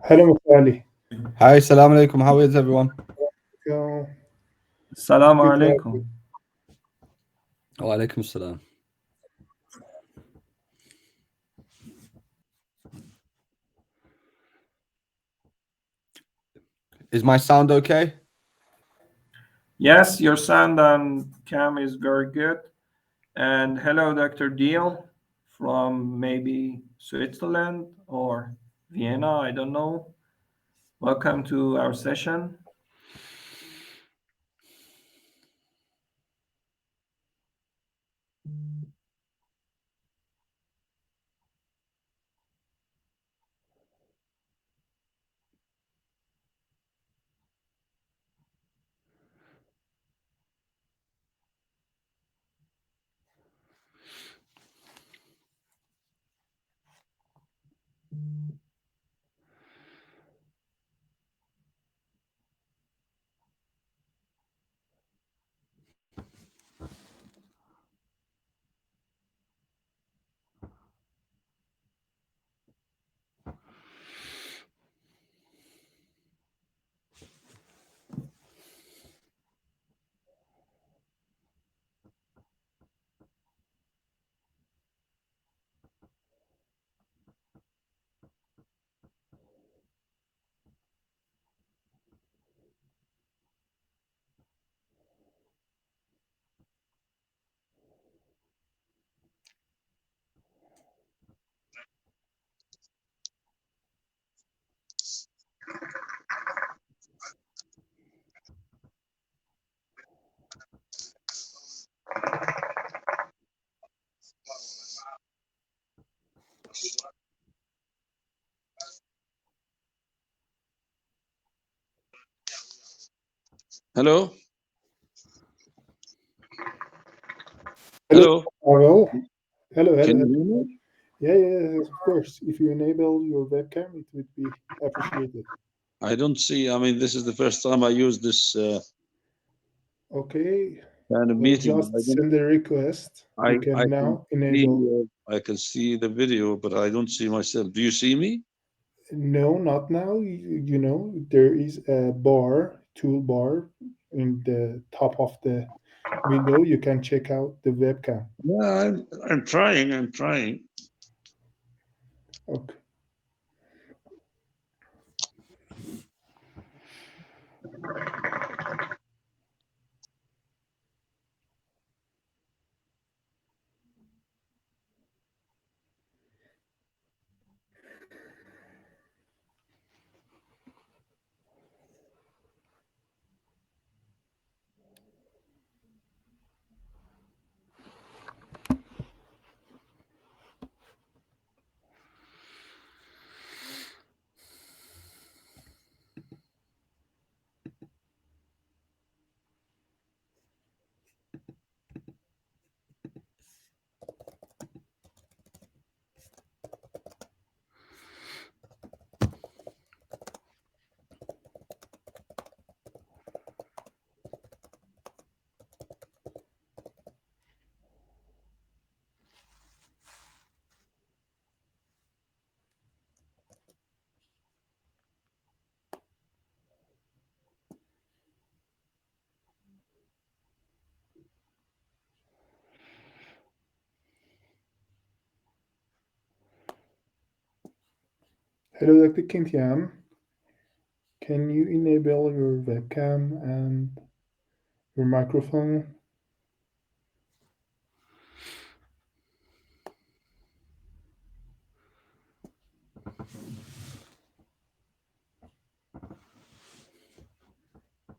Hello, Mr. Ali. Hi, assalamu alaikum. How is everyone? Go. Assalamu Good to have alaikum. you. Wa alaikum salam. Is my sound okay? Yes, your sound and cam is very good. And hello, Dr. Deal from maybe Switzerland or Vienna, I don't know. Welcome to our session. Hello. Hello. Hello. Hello. Can Hello. you hear me? Yeah, of course. If you enable your webcam, it would be appreciated. I don't see. I mean, this is the first time I use this Okay. kind of Well, meeting. just send a request. You can now enable. I can see the video, but I don't see myself. Do you see me? No, not now. You know, there is a toolbar in the top of the window. You can check out the webcam. Yeah, I'm trying. I'm trying. Okay. Hello, Dr. Kintian. Can you enable your webcam and your microphone?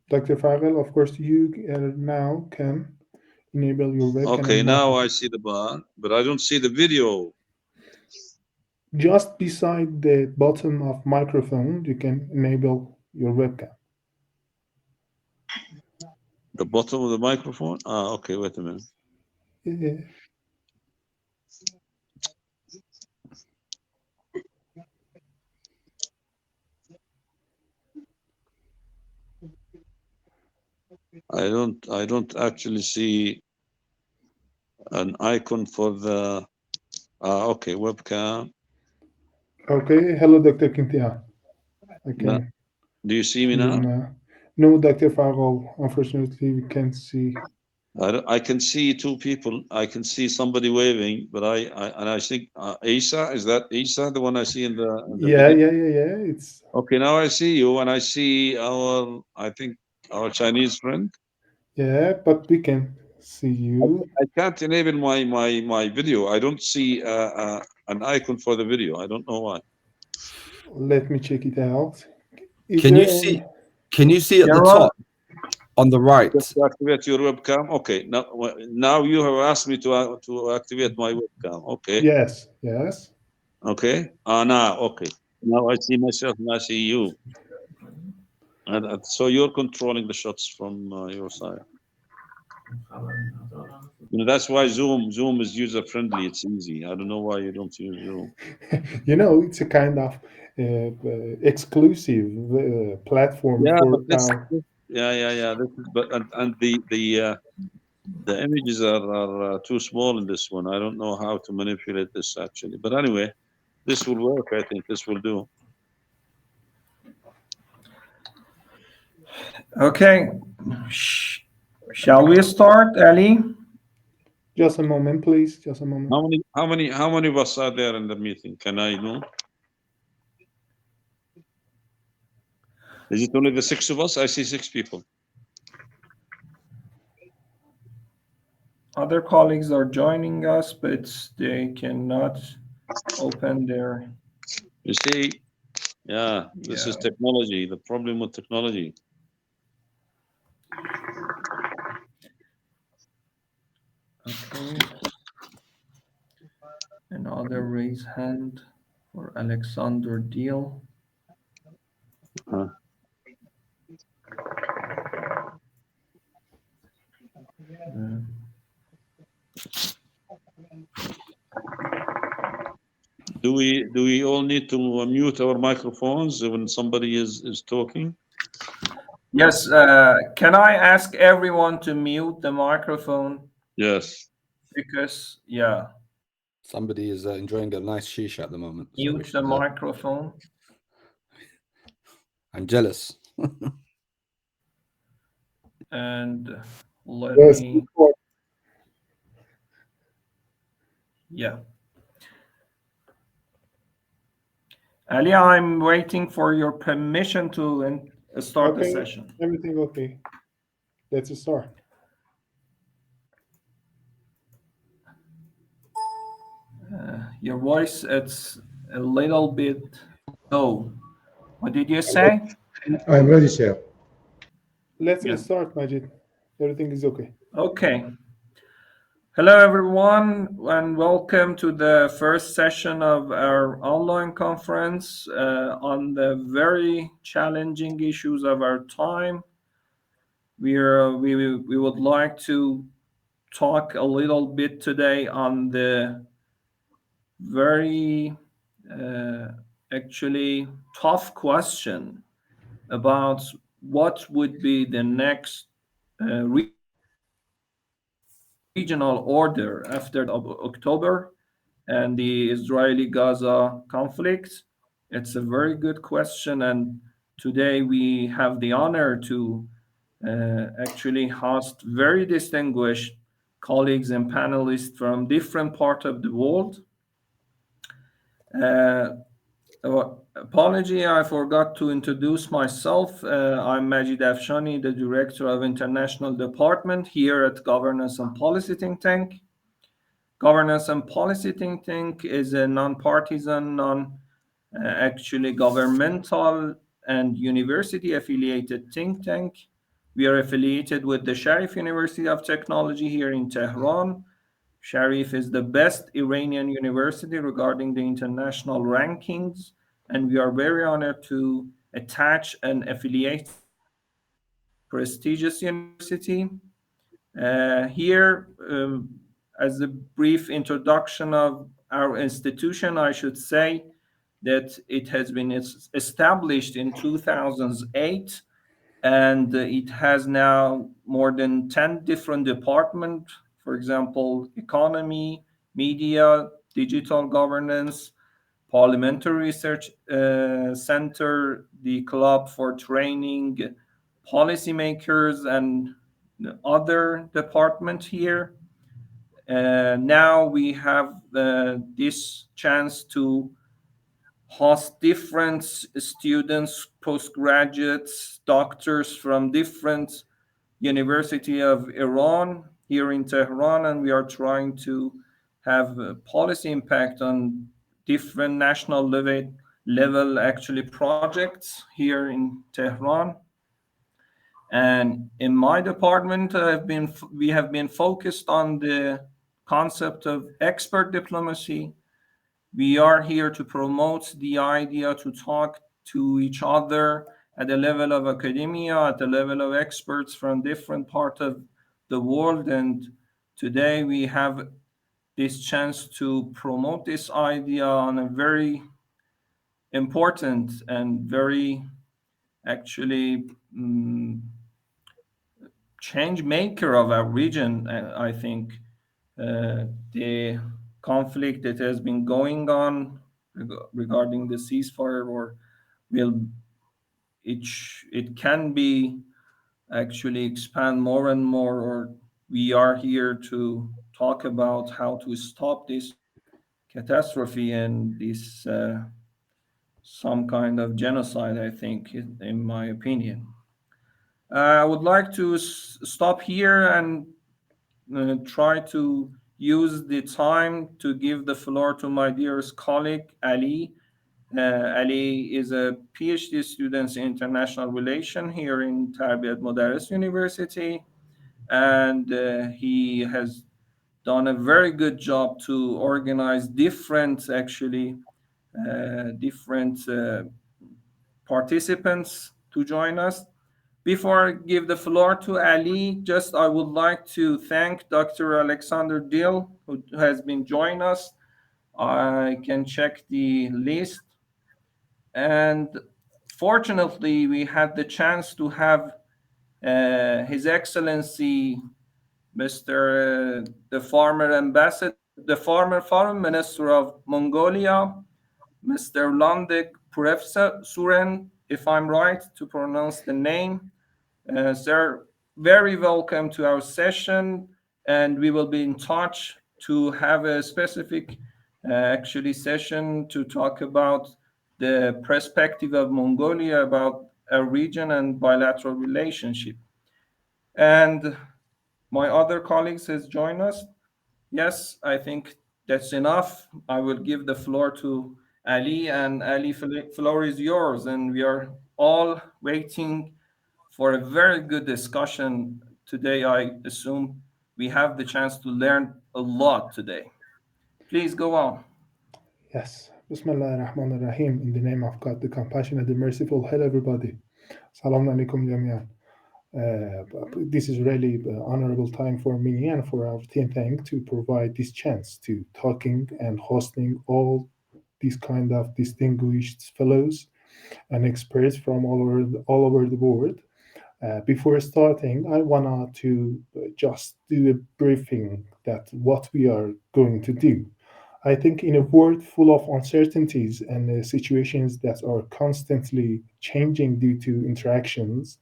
Dr. Farghel, of course, you now can enable your webcam. Okay, and now microphone. I see the bar, but I don't see the video. Just beside the button of microphone, you can enable your webcam. The bottom of the microphone? Ah, okay, wait a minute. Yeah. I don't actually see an icon for the okay, webcam. Okay, hello, Dr. Kintian. I can. Do you see me now? No, Dr. Farghal, unfortunately, we can't see. I can see two people. I can see somebody waving, but I think Isa, is that Isa, the one I see in the Yeah, video? yeah. It's okay. Now I see you, and I see I think our Chinese friend. yeah, but we can see you. I can't enable my video. I don't see an icon for the video. I don't know why. Let me check it out. Can you see? Can you see at the top on the right? Just to activate your webcam. Okay. Now you have asked me to activate my webcam. Okay. Yes. Okay. Now okay. Now I see myself and I see you. And so you're controlling the shots from your side. That's why Zoom is user friendly. It's easy. I don't know why you don't use Zoom. It's a kind of exclusive platform for yeah. This is, but the images are too small in this one. I don't know how to manipulate this actually. But anyway, this will work. I think this will do. Okay. Shall we start, Ali? Just a moment, please. Just a moment. How many of us are there in the meeting? Can I know? Is it only the 6 of us? I see 6 people. Other colleagues are joining us, but they cannot open their... You see, this is technology, the problem with technology. Okay. Another raise hand for Alexander Deal. Do we all need to mute our microphones when somebody is talking? Yes. Can I ask everyone to mute the microphone? Yes. Because somebody is enjoying a nice shisha at the moment. Mute the microphone. I'm jealous. And let me. Yeah. Ali, I'm waiting for your permission to start the session. Everything okay. Let's start. Your voice, it's a little bit low. What did you say? I'm ready, sir. Let's start, Majid. Everything is okay. Okay. Hello, everyone, and welcome to the first session of our online conference on the very challenging issues of our time. We would like to talk a little bit today on the very actually tough question about what would be the next regional order after October and the Israeli-Gaza conflict. It's a very good question, and today we have the honor to actually host very distinguished colleagues and panelists from different parts of the world. Apology, I forgot to introduce myself. I'm Majid Afshani, the Director of International Department here at Governance and Policy Think Tank. Governance and Policy Think Tank is a non-partisan, actually governmental and university-affiliated think tank. We are affiliated with the Sharif University of Technology here in Tehran. Sharif is the best Iranian university regarding the international rankings, and we are very honored to attach and affiliate prestigious university. Here, as a brief introduction of our institution, I should say that it has been established in 2008, and it has now more than 10 different departments. For example, economy, media, digital governance, Parliamentary Research Center, the club for training policymakers and the other department here. Now we have this chance to host different students, postgraduates, doctors from different University of Iran here in Tehran, and we are trying to have a policy impact on different national level actually projects here in Tehran. And in my department, we have been focused on the concept of expert diplomacy. We are here to promote the idea to talk to each other at the level of academia, at the level of experts from different parts of the world. And today we have this chance to promote this idea on a very important and very actually change maker of our region. I think the conflict that has been going on regarding the ceasefire, or it can be actually expand more and more, or we are here to talk about how to stop this catastrophe and this some kind of genocide, I think, in my opinion. I would like to stop here and try to use the time to give the floor to my dearest colleague, Ali. Ali is a PhD student in international relations here in Tarbiyat Modares University, and he has done a very good job to organize different participants to join us. Before I give the floor to Ali, I would like to thank Dr. Alexander Dill, who has been joining us. I can check the list. And fortunately, we had the chance to have His Excellency, the former Foreign Minister of Mongolia, Mr. Landek Purevsuren, if I'm right to pronounce the name. Sir, very welcome to our session, and we will be in touch to have a specific session to talk about the perspective of Mongolia about a region and bilateral relationship. And my other colleagues has joined us. Yes, I think that's enough. I will give the floor to Ali, and Ali, floor is yours, and we are all waiting for a very good discussion today. I assume we have the chance to learn a lot today. Please go on. Yes. Bismillah ar-Rahman ar-Rahim. In the name of God, the compassionate, the merciful. Hello, everybody. Salam alaikum jami'an. This is really an honorable time for me and for our think tank to provide this chance to talking and hosting all these kind of distinguished fellows and experts from all over the world. Before starting, I want to just do a briefing that what we are going to do. I think in a world full of uncertainties and situations that are constantly changing due to interactions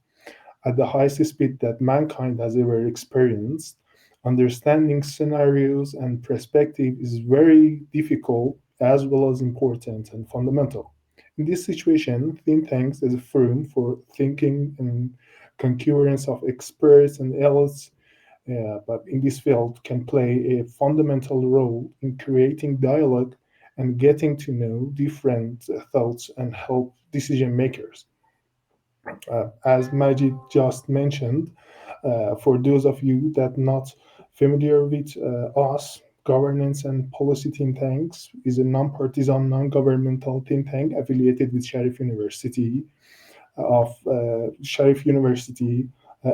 at the highest speed that mankind has ever experienced, understanding scenarios and perspective is very difficult as well as important and fundamental. In this situation, think tanks as a forum for thinking and concurrence of experts and elites, but in this field can play a fundamental role in creating dialogue and getting to know different thoughts and help decision makers. As Majid just mentioned, for those of you that not familiar with us, Governance and Policy Think Tanks is a non-partisan, non-governmental think tank affiliated with Sharif University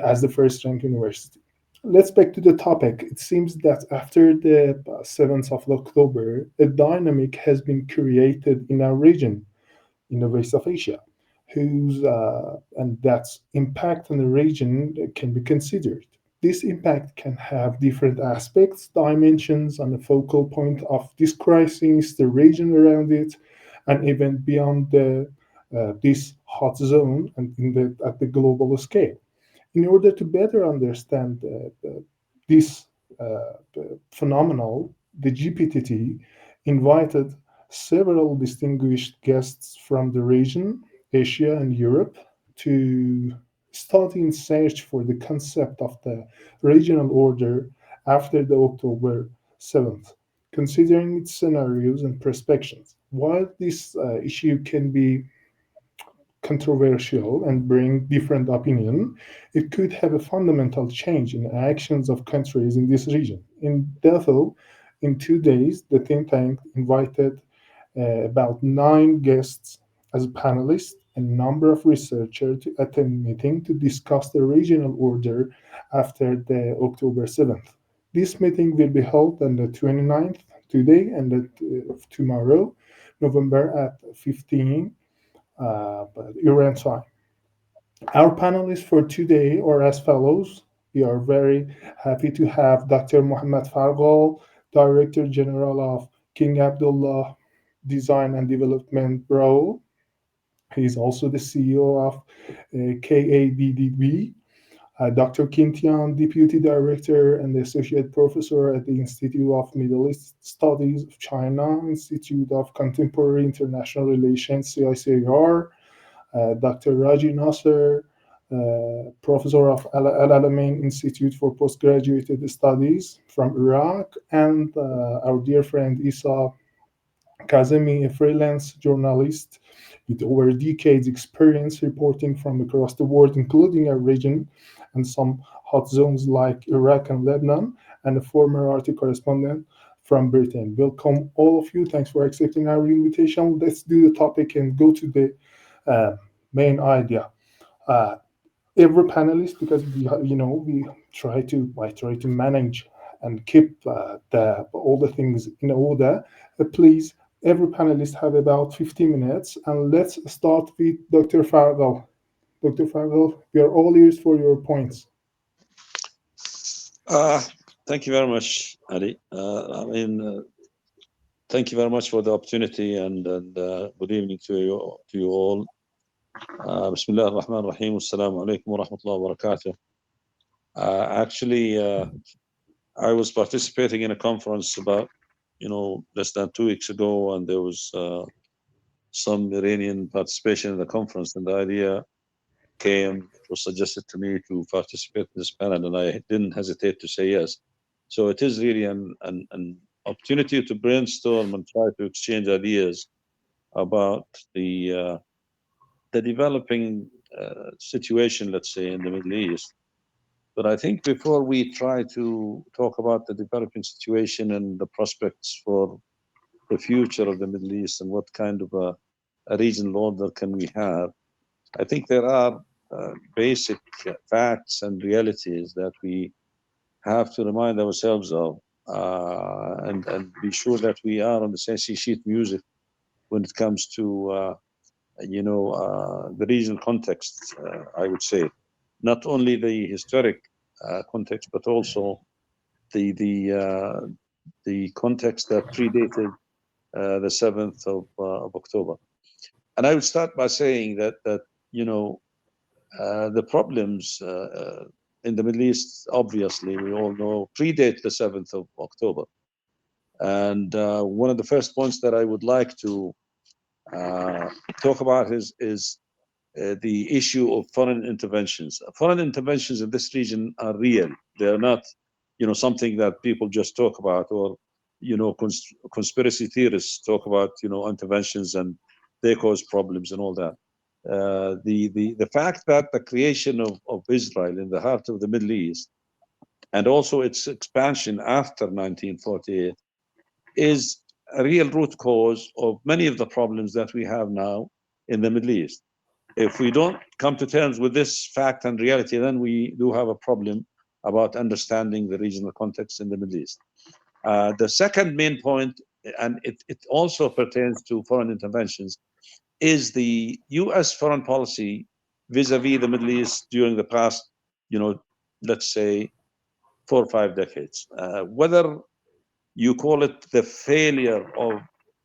as the first-ranked university. Let's back to the topic. It seems that after the 7th of October, a dynamic has been created in our region, in the West of Asia, and that's impact on the region can be considered. This impact can have different aspects, dimensions, and the focal point of this crisis, the region around it, and even beyond this hot zone and at the global scale. In order to better understand this phenomenon, the GPTT invited several distinguished guests from the region, Asia and Europe, to study and search for the concept of the regional order after the October 7th, considering its scenarios and perspectives. While this issue can be controversial and bring different opinion, it could have a fundamental change in actions of countries in this region. Therefore, in 2 days, the think tank invited about 9 guests as panelists and a number of researchers to attend meeting to discuss the regional order after the October 7th. This meeting will be held on the 29th, today, and tomorrow, November at 15 Iran time. Our panelists for today are as follows. We are very happy to have Dr. Mohammed Farghal, Director General of King Abdullah Design and Development Bureau. He is also the CEO of KADDB. Dr. Tian, Deputy Director and Associate Professor at the Institute of Middle East Studies of China, Institute of Contemporary International Relations, CICAR. Dr. Raji Nacir, Professor of العلمین Institute for Postgraduate Studies from Iraq, and our dear friend Isa Kazemi, a freelance journalist with over decades experience reporting from across the world, including our region and some hot zones like Iraq and Lebanon, and a former Arctic correspondent from Britain. Welcome all of you. Thanks for accepting our invitation. Let's do the topic and go to the main idea. Every panelist, because we try to manage and keep all the things in order. Please, every panelist have about 15 minutes, and let's start with Dr. Farghal. Dr. Farghal, we are all ears for your points. Thank you very much, Ali. Thank you very much for the opportunity, and good evening to you all. Bismillah ar-Rahman ar-Rahim. Assalamu alaikum wa rahmatullahi wa barakatuh. Actually, I was participating in a conference about, less than 2 weeks ago, and there was some Iranian participation in the conference, and the idea it was suggested to me to participate in this panel, and I didn't hesitate to say yes. So it is really an opportunity to brainstorm and try to exchange ideas about the developing situation, let's say, in the Middle East. But I think before we try to talk about the developing situation and the prospects for the future of the Middle East and what kind of a regional order can we have, I think there are basic facts and realities that we have to remind ourselves of and be sure that we are on the same sheet music when it comes to the regional context. I would say not only the historic context, but also the context that predated the 7th of October. And I would start by saying that the problems in the Middle East, obviously, we all know, predate the 7th of October. And one of the first points that I would like to talk about is the issue of foreign interventions. Foreign interventions in this region are real. They are not, something that people just talk about, or conspiracy theorists talk about, interventions and they cause problems and all that. The fact that the creation of Israel in the heart of the Middle East, and also its expansion after 1948, is a real root cause of many of the problems that we have now in the Middle East. If we don't come to terms with this fact and reality, then we do have a problem about understanding the regional context in the Middle East. The second main point, and it also pertains to foreign interventions, is the U.S. foreign policy vis-a-vis the Middle East during the past, let's say 4 or 5 decades. Whether you call it the failure of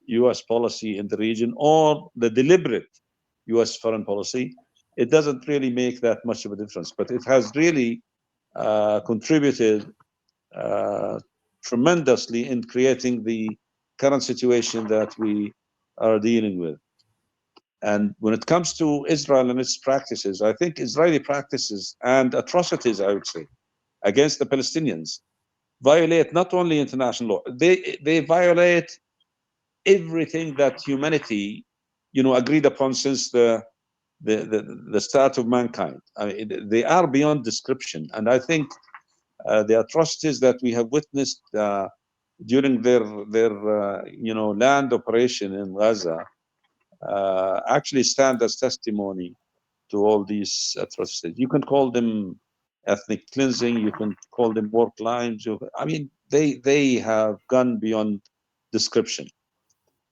US policy in the region or the deliberate US foreign policy, it doesn't really make that much of a difference. But it has really contributed tremendously in creating the current situation that we are dealing with. And when it comes to Israel and its practices, I think Israeli practices and atrocities, I would say, against the Palestinians violate not only international law, they violate everything that humanity, agreed upon since the start of mankind. I mean, they are beyond description. And I think the atrocities that we have witnessed during their land operation in Gaza actually stand as testimony to all these atrocities. You can call them ethnic cleansing, you can call them war crimes. I mean, they have gone beyond description.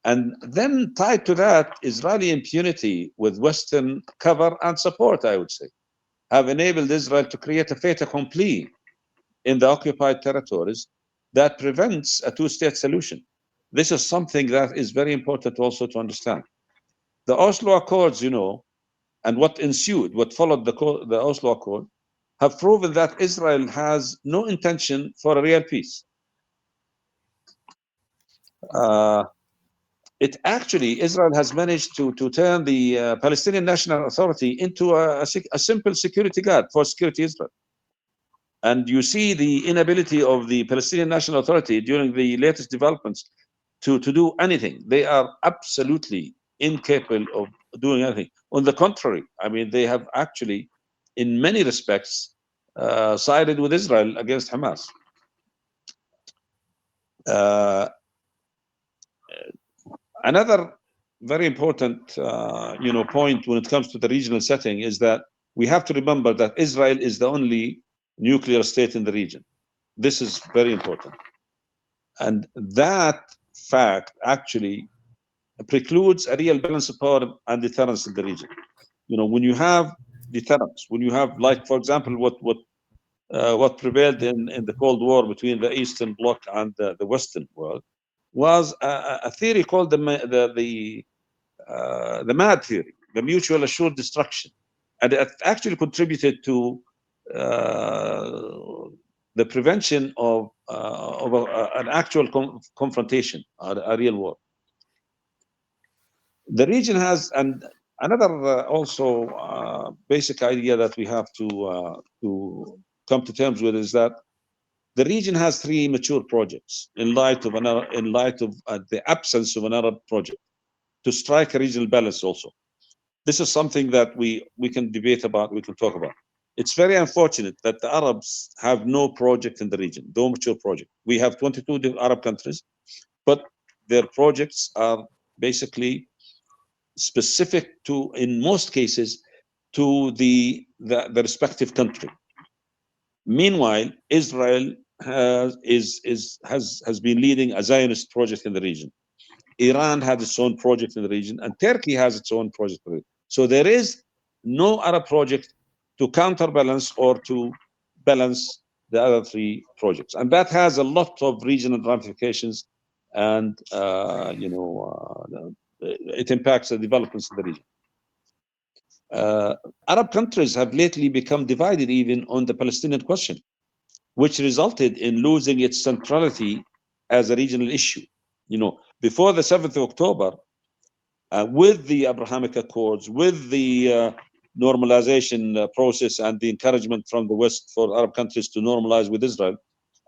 And then tied to that, Israeli impunity with Western cover and support, I would say, have enabled Israel to create a fait accompli in the occupied territories that prevents a two-state solution. This is something that is very important also to understand. The Oslo Accords, and what ensued, what followed the Oslo Accord, have proven that Israel has no intention for a real peace. Israel has managed to turn the Palestinian National Authority into a simple security guard for security Israel. And you see the inability of the Palestinian National Authority during the latest developments to do anything. They are absolutely incapable of doing anything. On the contrary, I mean, they have actually, in many respects, sided with Israel against Hamas. Another very important, point when it comes to the regional setting is that we have to remember that Israel is the only nuclear state in the region. This is very important. And that fact actually precludes a real balance of power and deterrence in the region. When you have deterrence, when you have, like, for example, what prevailed in the Cold War between the Eastern Bloc and the Western world was a theory called the MAD theory, the mutual assured destruction. And it actually contributed to the prevention of an actual confrontation, a real war. The region has, and another also basic idea that we have to come to terms with is that the region has three mature projects in light of the absence of an Arab project to strike a regional balance also. This is something that we can debate about, we can talk about. It's very unfortunate that the Arabs have no project in the region, no mature project. We have 22 Arab countries, but their projects are basically specific to, in most cases, to the respective country. Meanwhile, Israel has been leading a Zionist project in the region. Iran has its own project in the region, and Turkey has its own project in the region. So there is no Arab project to counterbalance or to balance the other three projects, and that has a lot of regional ramifications, and it impacts the developments in the region. Arab countries have lately become divided even on the Palestinian question, which resulted in losing its centrality as a regional issue. Before the 7th of October, with the Abrahamic Accords, with the normalization process and the encouragement from the West for Arab countries to normalize with Israel,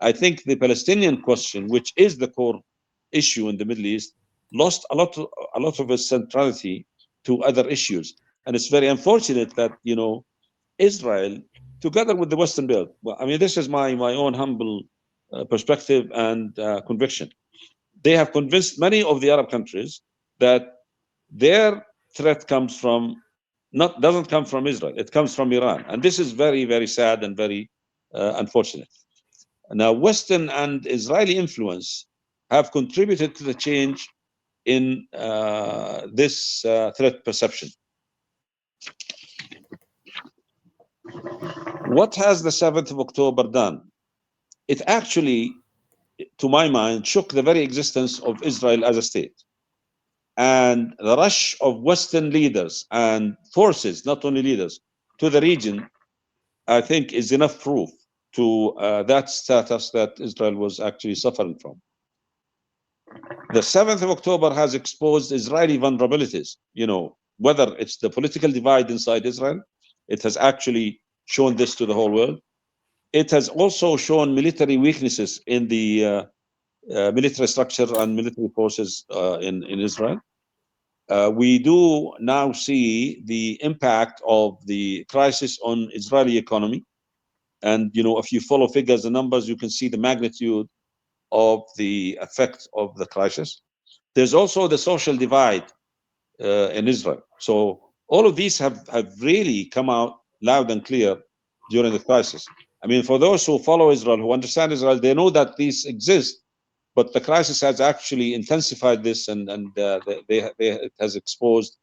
I think the Palestinian question, which is the core issue in the Middle East, lost a lot of its centrality to other issues. And it's very unfortunate that, Israel, together with the Western world, well, I mean, this is my own humble perspective and conviction. They have convinced many of the Arab countries that their threat doesn't come from Israel, it comes from Iran. And this is very, very sad and very unfortunate. Now, Western and Israeli influence have contributed to the change in this threat perception. What has the 7th of October done? It actually, to my mind, shook the very existence of Israel as a state. And the rush of Western leaders and forces, not only leaders, to the region, I think is enough proof to that status that Israel was actually suffering from. The 7th of October has exposed Israeli vulnerabilities, whether it's the political divide inside Israel, it has actually shown this to the whole world. It has also shown military weaknesses in the military structure and military forces in Israel. We do now see the impact of the crisis on Israeli economy. And, if you follow figures and numbers, you can see the magnitude of the effect of the crisis. There's also the social divide in Israel. So all of these have really come out loud and clear during the crisis. I mean, for those who follow Israel, who understand Israel, they know that these exist, but the crisis has actually intensified this, and it has exposed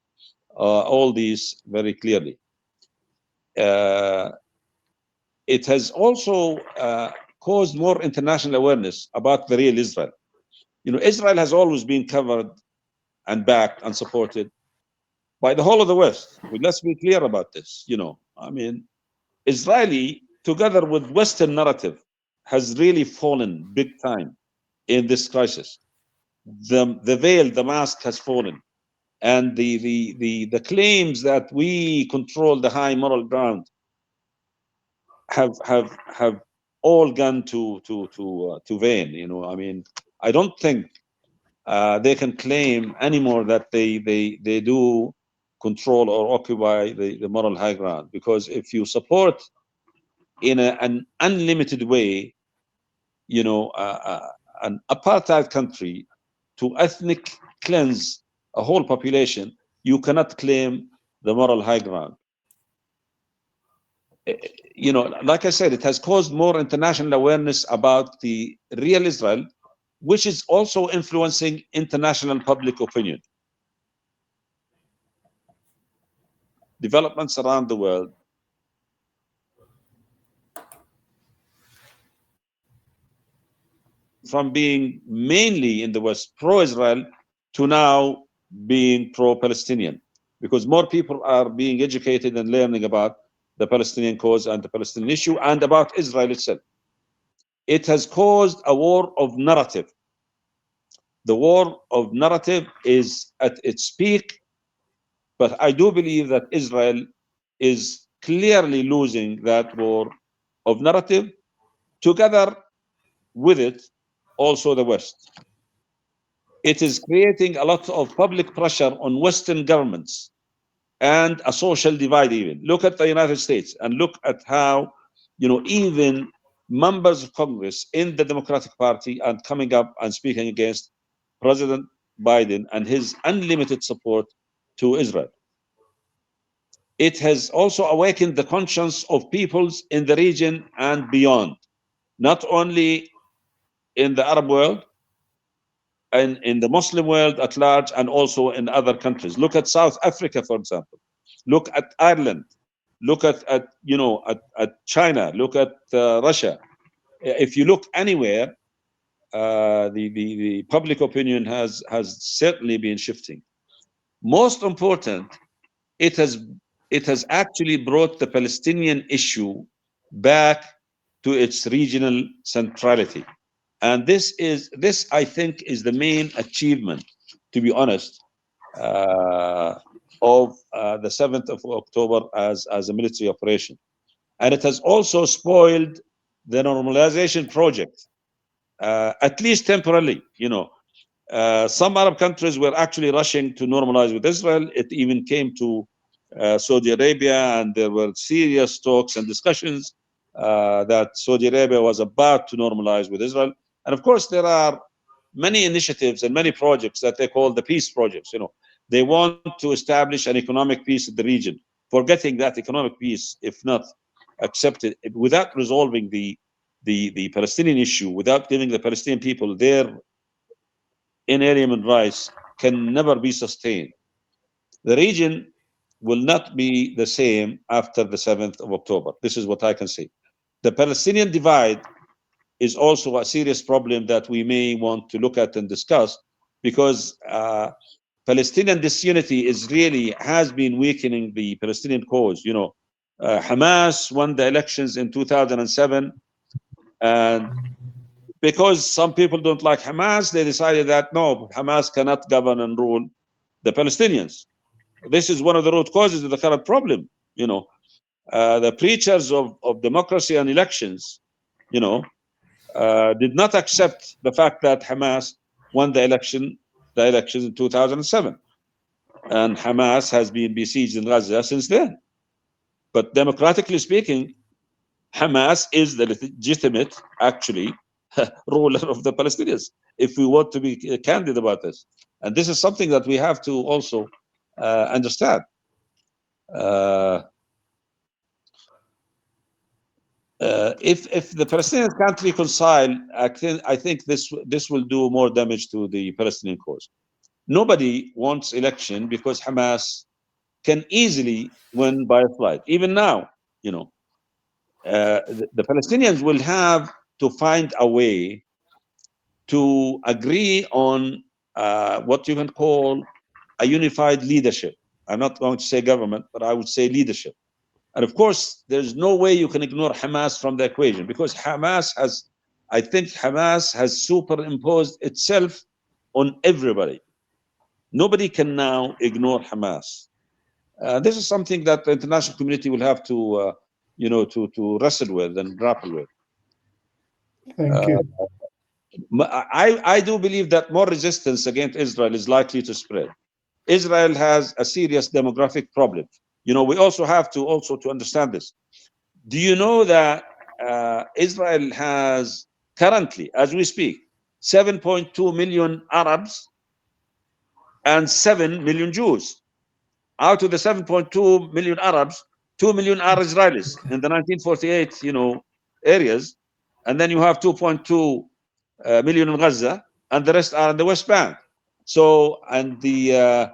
all these very clearly. It has also caused more international awareness about the real Israel. Israel has always been covered and backed and supported by the whole of the West. Let's be clear about this. I mean, Israeli, together with Western narrative, has really fallen big time in this crisis. The veil, the mask has fallen, and the claims that we control the high moral ground have all gone to vain. I mean, I don't think they can claim anymore that they do control or occupy the moral high ground, because if you support in an unlimited way, an apartheid country to ethnic cleanse a whole population, you cannot claim the moral high ground. Like I said, it has caused more international awareness about the real Israel, which is also influencing international public opinion. Developments around the world from being mainly in the West pro-Israel to now being pro-Palestinian, because more people are being educated and learning about the Palestinian cause and the Palestinian issue and about Israel itself. It has caused a war of narrative. The war of narrative is at its peak, but I do believe that Israel is clearly losing that war of narrative, together with it also the West. It is creating a lot of public pressure on Western governments and a social divide even. Look at the United States and look at how, even members of Congress in the Democratic Party are coming up and speaking against President Biden and his unlimited support to Israel. It has also awakened the conscience of peoples in the region and beyond, not only in the Arab world, and in the Muslim world at large, and also in other countries. Look at South Africa, for example. Look at Ireland. Look at China. Look at Russia. If you look anywhere, the public opinion has certainly been shifting. Most important, it has actually brought the Palestinian issue back to its regional centrality. And this, I think, is the main achievement, to be honest, of the 7th of October as a military operation. And it has also spoiled the normalization project, at least temporarily. Some Arab countries were actually rushing to normalize with Israel. It even came to Saudi Arabia, and there were serious talks and discussions that Saudi Arabia was about to normalize with Israel. And of course, there are many initiatives and many projects that they call the peace projects. They want to establish an economic peace in the region, forgetting that economic peace, if not accepted, without resolving the Palestinian issue, without giving the Palestinian people their inalienable rights, can never be sustained. The region will not be the same after the 7th of October. This is what I can say. The Palestinian divide is also a serious problem that we may want to look at and discuss, because Palestinian disunity has been weakening the Palestinian cause. Hamas won the elections in 2007, and because some people don't like Hamas, they decided that no, Hamas cannot govern and rule the Palestinians. This is one of the root causes of the current problem. The preachers of democracy and elections, did not accept the fact that Hamas won the elections in 2007. And Hamas has been besieged in Gaza since then. But democratically speaking, Hamas is the legitimate, actually, ruler of the Palestinians, if we want to be candid about this. And this is something that we have to also understand. If the Palestinians can't reconcile, I think this will do more damage to the Palestinian cause. Nobody wants election because Hamas can easily win by a slide. Even now, the Palestinians will have to find a way to agree on what you can call a unified leadership. I'm not going to say government, but I would say leadership. And of course, there's no way you can ignore Hamas from the equation, because Hamas has superimposed itself on everybody. Nobody can now ignore Hamas. This is something that the international community will have to, to wrestle with and grapple with. Thank you. I do believe that more resistance against Israel is likely to spread. Israel has a serious demographic problem. We also have to understand this. Do you know that Israel has currently, as we speak, 7.2 million Arabs and 7 million Jews? Out of the 7.2 million Arabs, 2 million are Israelis in the 1948, areas, and then you have 2.2 million in Gaza, and the rest are in the West Bank. So, and the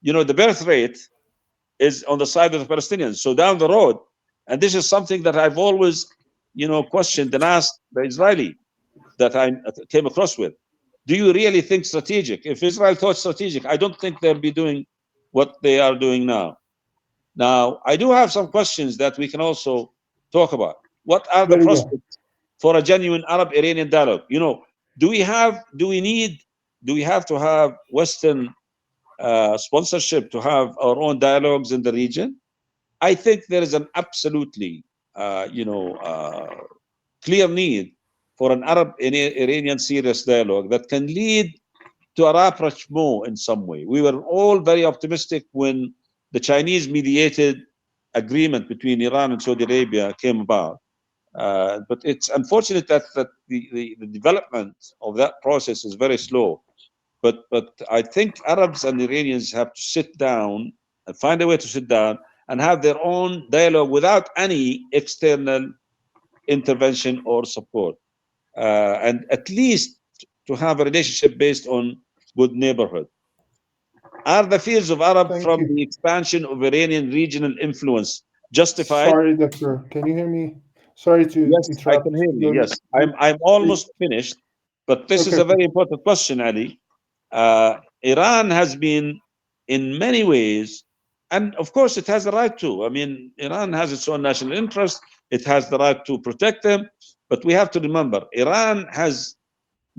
birth rate is on the side of the Palestinians. So down the road, and this is something that I've always, questioned and asked the Israeli that I came across with. Do you really think strategic? If Israel thought strategic, I don't think they'll be doing what they are doing now. Now, I do have some questions that we can also talk about. What are the prospects for a genuine Arab-Iranian dialogue? Do we have to have Western sponsorship to have our own dialogues in the region? I think there is an absolutely, clear need for an Arab-Iranian serious dialogue that can lead to a rapprochement in some way. We were all very optimistic when the Chinese mediated agreement between Iran and Saudi Arabia came about. But it's unfortunate that the development of that process is very slow. But I think Arabs and Iranians have to sit down and find a way to sit down and have their own dialogue without any external intervention or support. And at least to have a relationship based on good neighborhood. Are the fears of Arab from the expansion of Iranian regional influence justified? Sorry, Doctor. Can you hear me? Sorry to interrupt. I can hear you. Yes, I'm almost finished, but this is a very important question, Ali. Iran has been, in many ways, and of course it has the right to. I mean, Iran has its own national interest. It has the right to protect them. But we have to remember, Iran has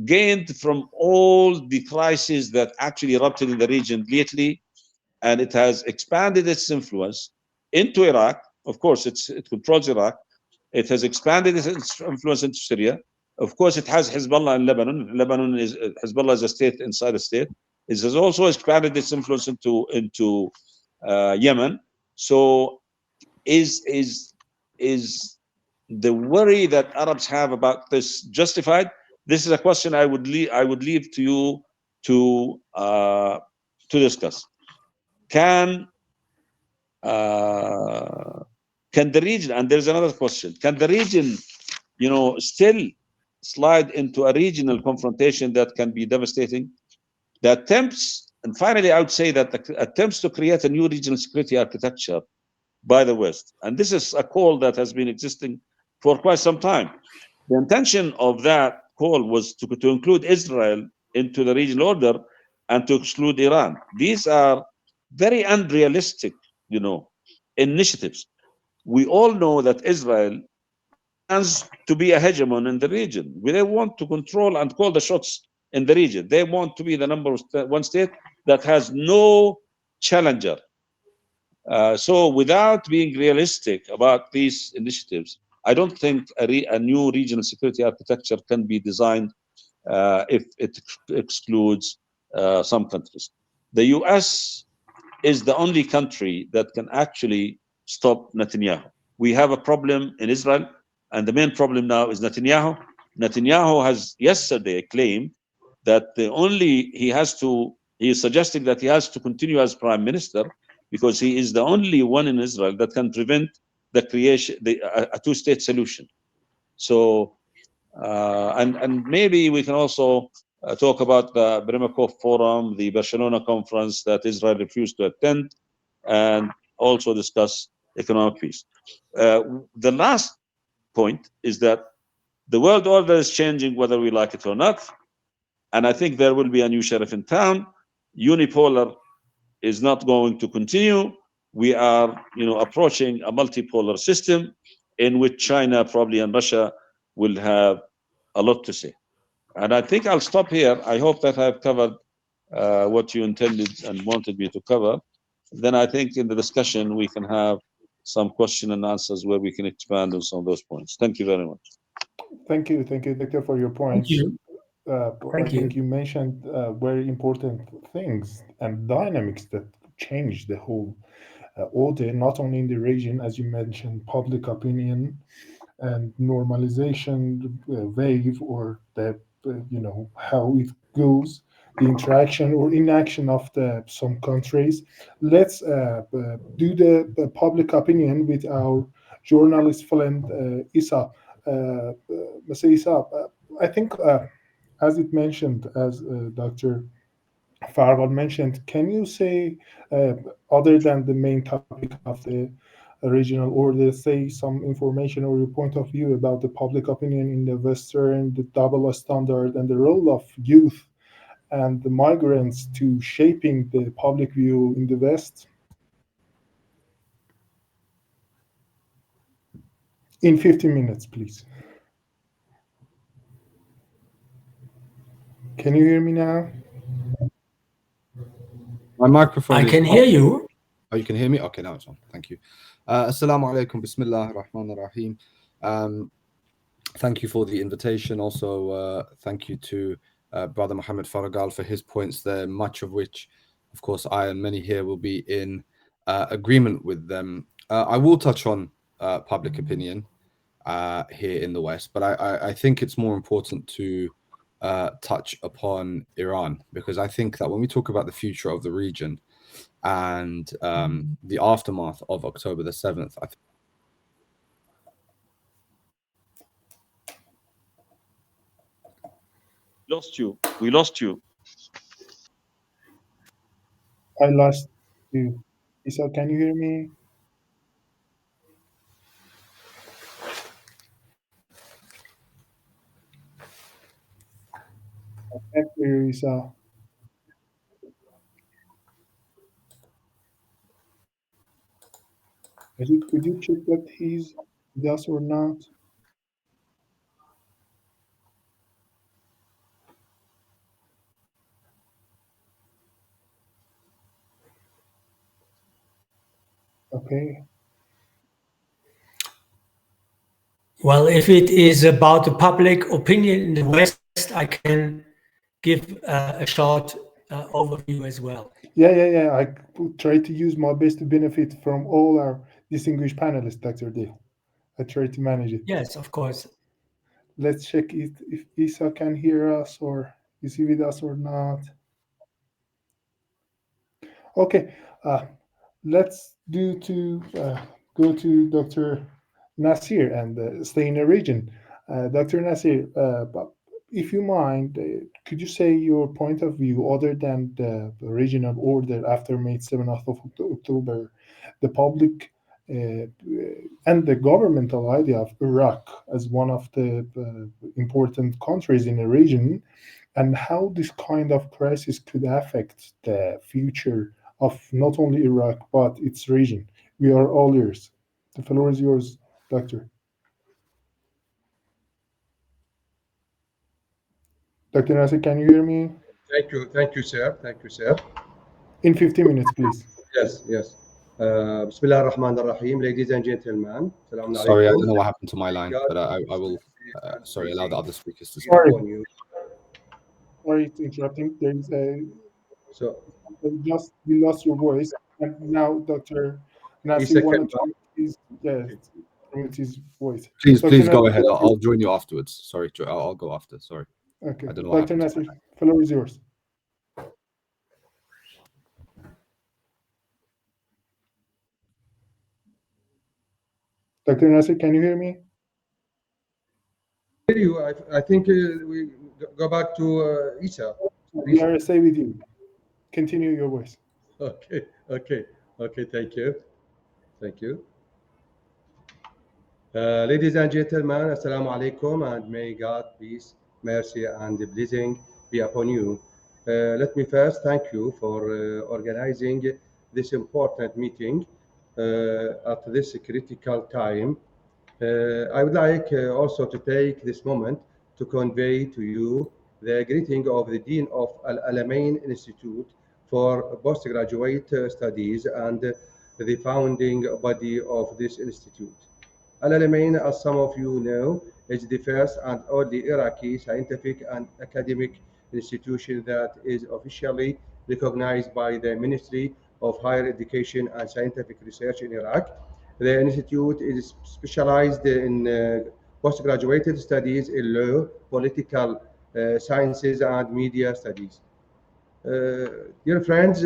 gained from all the crises that actually erupted in the region lately, and it has expanded its influence into Iraq. Of course, it controls Iraq. It has expanded its influence into Syria. Of course, it has Hezbollah in Lebanon. Hezbollah is a state inside a state. It has also expanded its influence into Yemen. So, is the worry that Arabs have about this justified? This is a question I would leave to you to discuss. Can the region, and there's another question, can the region, still slide into a regional confrontation that can be devastating? The attempts, and finally, I would say that the attempts to create a new regional security architecture by the West, and this is a call that has been existing for quite some time. The intention of that call was to include Israel into the regional order and to exclude Iran. These are very unrealistic, initiatives. We all know that Israel plans to be a hegemon in the region. They want to control and call the shots in the region. They want to be the number one state that has no challenger. So without being realistic about these initiatives, I don't think a new regional security architecture can be designed if it excludes some countries. The US is the only country that can actually stop Netanyahu. We have a problem in Israel, and the main problem now is Netanyahu. Netanyahu has yesterday claimed that he is suggesting that he has to continue as prime minister because he is the only one in Israel that can prevent the creation, a two-state solution. So, and maybe we can also talk about the Bremakov Forum, the Barcelona conference that Israel refused to attend, and also discuss economic peace. The last point is that the world order is changing whether we like it or not, and I think there will be a new sheriff in town. Unipolar is not going to continue. We are, approaching a multipolar system in which China probably and Russia will have a lot to say. And I think I'll stop here. I hope that I've covered what you intended and wanted me to cover. Then I think in the discussion we can have some question and answers where we can expand on some of those points. Thank you very much. Thank you, Victor, for your points. Thank you. I think you mentioned very important things and dynamics that change the whole order, not only in the region, as you mentioned, public opinion and normalization wave, or the how it goes, the interaction or inaction of some countries. Let's do the public opinion with our journalist friend Isa. Mr. Isa, I think as it mentioned, as Dr. Farghal mentioned, can you say, other than the main topic of the regional order, say some information or your point of view about the public opinion in the Western, the double standard, and the role of youth and the migrants to shaping the public view in the West? In 15 minutes, please. Can you hear me now? My microphone I can hear you. Oh, you can hear me? Okay, now it's on. Thank you. Assalamu alaikum. Bismillah ar-Rahman ar-Rahim. Thank you for the invitation. Also, thank you to Brother Muhammad Farghal for his points there, much of which, of course, I and many here will be in agreement with them. I will touch on public opinion here in the West, but I think it's more important to touch upon Iran, because I think that when we talk about the future of the region and the aftermath of October the 7th, I think We lost you. I lost you. Isa, can you hear me? I can't hear you, Isa. Could you check that he's with us or not? Okay. Well, if it is about the public opinion in the West, I can give a short overview as well. Yeah. I try to use my best to benefit from all our distinguished panelists, Dr. Deal. I try to manage it. Yes, of course. Let's check if Isa can hear us or is he with us or not. Okay, let's go to Dr. Nacir and stay in the region. Dr. Nacir, if you mind, could you say your point of view other than the regional order after May 7th of October, the public and the governmental idea of Iraq as one of the important countries in the region, and how this kind of crisis could affect the future of not only Iraq but its region. We are all ears. The floor is yours, Doctor. Dr. Nasir, can you hear me? Thank you, sir. Thank you, sir. In 15 minutes, please. Yes. Bismillah ar-Rahman ar-Rahim, ladies and gentlemen. Sorry, I don't know what happened to my line, but I will, allow the other speakers to speak. Sorry to interrupting. There is So, you lost your voice, and now Dr. Nasir wanted to promote his voice. Please go ahead. I'll join you afterwards. Sorry, I'll go after. Sorry. Okay. I don't know what Dr. happened. Nasir, the floor is yours. Dr. Nasir, can you hear me? I hear you. I think we go back to Isa. We are stay with you. Continue your voice. Okay. Thank you. Ladies and gentlemen, Assalamu alaikum, and may God peace, mercy, and blessing be upon you. Let me first thank you for organizing this important meeting at this critical time. I would like also to take this moment to convey to you the greeting of the Dean of Al-Almeen Institute for Postgraduate Studies and the founding body of this institute. Al-Almeen, as some of you know, is the first and only Iraqi scientific and academic institution that is officially recognized by the Ministry of Higher Education and Scientific Research in Iraq. The institute is specialized in postgraduate studies in law, political sciences, and media studies. Dear friends,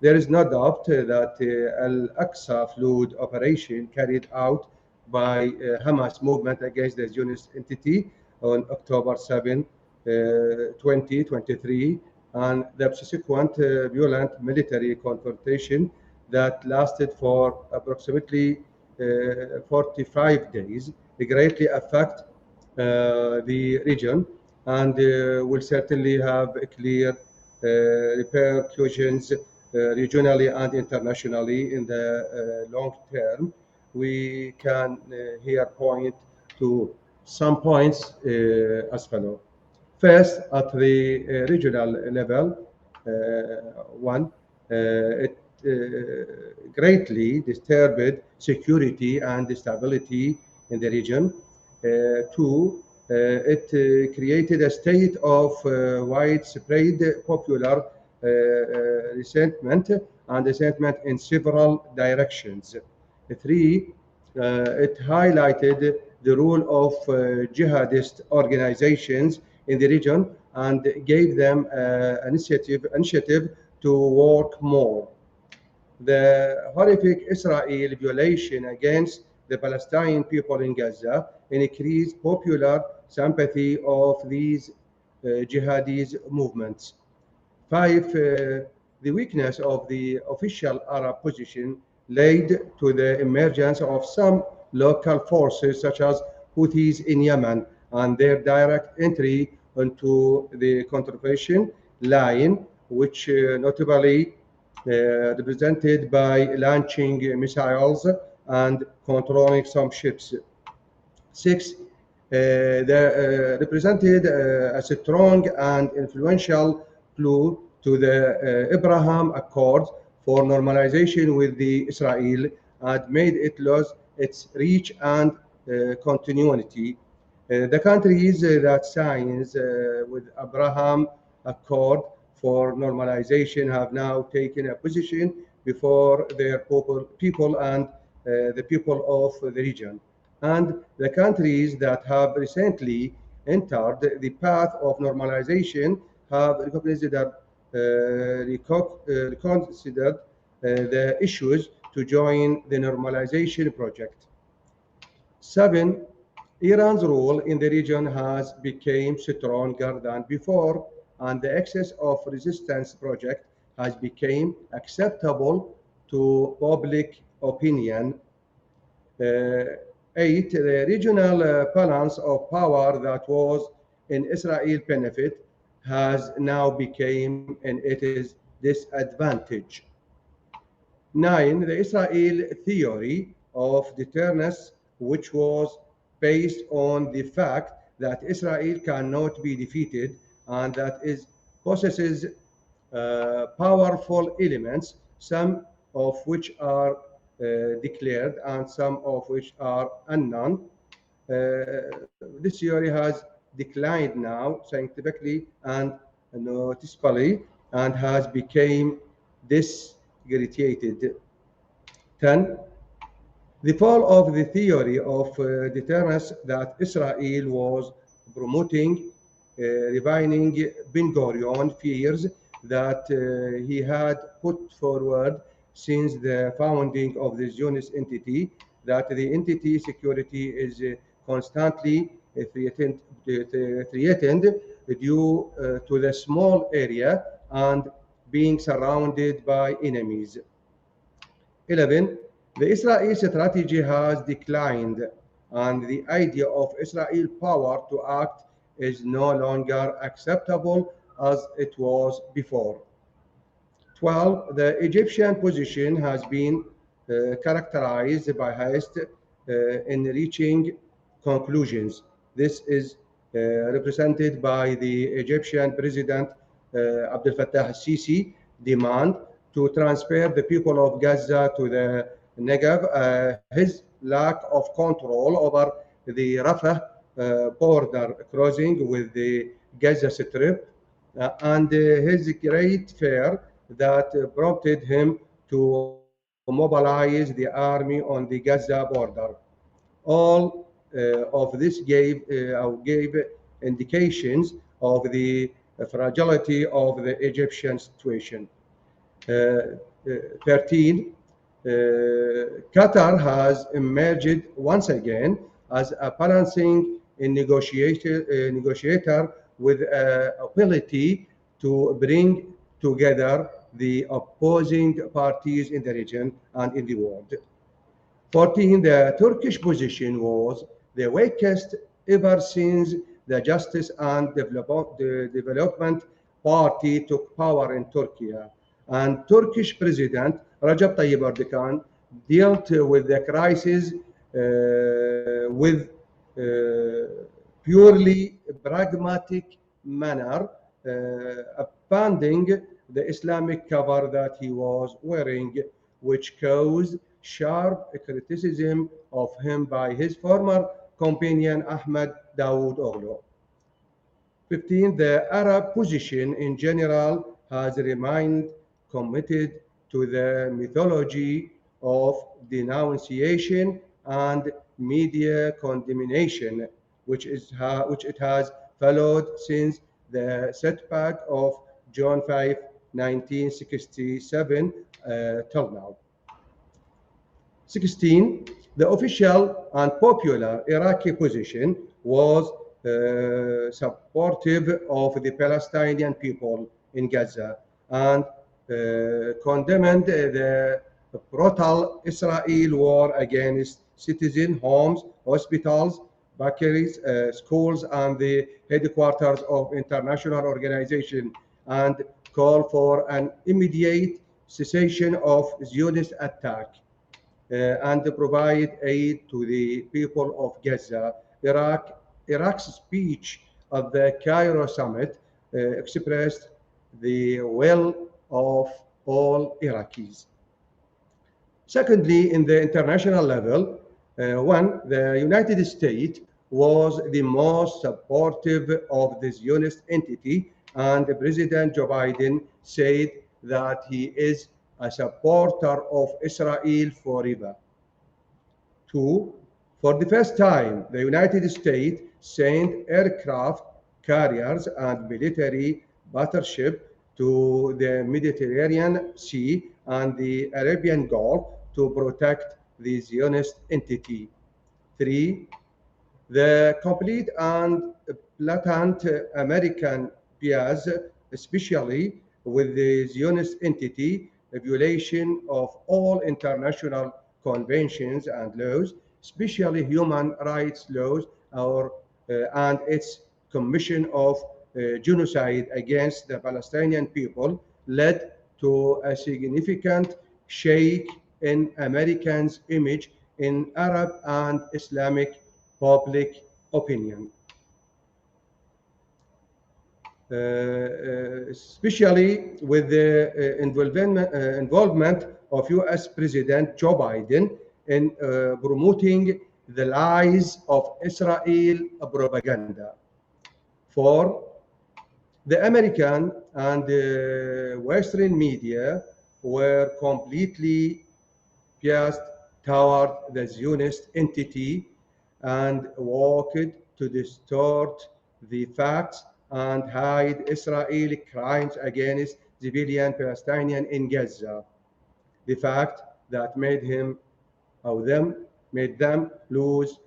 there is no doubt that Al-Aqsa flood operation carried out by Hamas movement against the Zionist entity on October 7, 2023, and the subsequent violent military confrontation that lasted for approximately 45 days greatly affect the region and will certainly have clear repercussions regionally and internationally in the long term. We can here point to some points as follows. First, at the regional level, it greatly disturbed security and stability in the region. Two, it created a state of widespread popular resentment in several directions. Three, it highlighted the role of jihadist organizations in the region and gave them initiative to work more. The horrific Israeli violation against the Palestinian people in Gaza increased popular sympathy of these jihadist movements. Five, the weakness of the official Arab position led to the emergence of some local forces such as Houthis in Yemen and their direct entry into the contribution line, which notably represented by launching missiles and controlling some ships. Six, they represented a strong and influential clue to the Abraham Accords for normalization with the Israel and made it lose its reach and continuity. The countries that signed with Abraham Accord for normalization have now taken a position before their people and the people of the region. And the countries that have recently entered the path of normalization have reconsidered the issues to join the normalization project. Seven, Iran's role in the region has become stronger than before, and the excess of resistance project has become acceptable to public opinion. Eight, the regional balance of power that was in Israel's benefit has now become in its disadvantage. 9. The Israel theory of deterrence, which was based on the fact that Israel cannot be defeated and that it possesses powerful elements, some of which are declared and some of which are unknown. This theory has declined now scientifically and noticeably and has become discredited. 10. The fall of the theory of deterrence that Israel was promoting, refining Ben-Gurion fears that he had put forward since the founding of the Zionist entity, that the entity security is constantly threatened due to the small area and being surrounded by enemies. 11. The Israeli strategy has declined, and the idea of Israel power to act is no longer acceptable as it was before. 12. The Egyptian position has been characterized by haste in reaching conclusions. This is represented by the Egyptian President Abdel al-Sisi demand to transfer the people of Gaza to the Negev, his lack of control over the Rafah border crossing with the Gaza Strip, and his great fear that prompted him to mobilize the army on the Gaza border. All of this gave indications of the fragility of the Egyptian situation. 13. Qatar has emerged once again as a balancing negotiator with ability to bring together the opposing parties in the region and in the world. 14. The Turkish position was the weakest ever since the Justice and Development Party took power in Turkey, and Turkish President Recep Tayyip Erdogan dealt with the crisis with purely pragmatic manner, abandoning the Islamic cover that he was wearing, which caused sharp criticism of him by his former companion Ahmed Dawood. 15. The Arab position in general has remained committed to the mythology of denunciation and media condemnation, which it has followed since the setback of June 5, 1967 till now. 16. The official and popular Iraqi position was supportive of the Palestinian people in Gaza and condemned the brutal Israel war against citizen homes, hospitals, bakeries, schools, and the headquarters of international organizations, and called for an immediate cessation of Zionist attack and provide aid to the people of Gaza. Iraq's speech at the Cairo summit expressed the will of all Iraqis. Secondly, in the international level, the United States was the most supportive of the Zionist entity, and President Joe Biden said that he is a supporter of Israel forever. 2. For the first time, the United States sent aircraft carriers and military battleships to the Mediterranean Sea and the Arabian Gulf to protect the Zionist entity. 3. The complete and blatant American bias, especially with the Zionist entity, a violation of all international conventions and laws, especially human rights laws, and its commission of genocide against the Palestinian people led to a significant shake in Americans' image in Arab and Islamic public opinion. Especially with the involvement of US President Joe Biden in promoting the lies of Israel propaganda. For the American and Western media were completely biased toward the Zionist entity and worked to distort the facts and hide Israeli crimes against civilian Palestinians in Gaza. The fact that made them lose,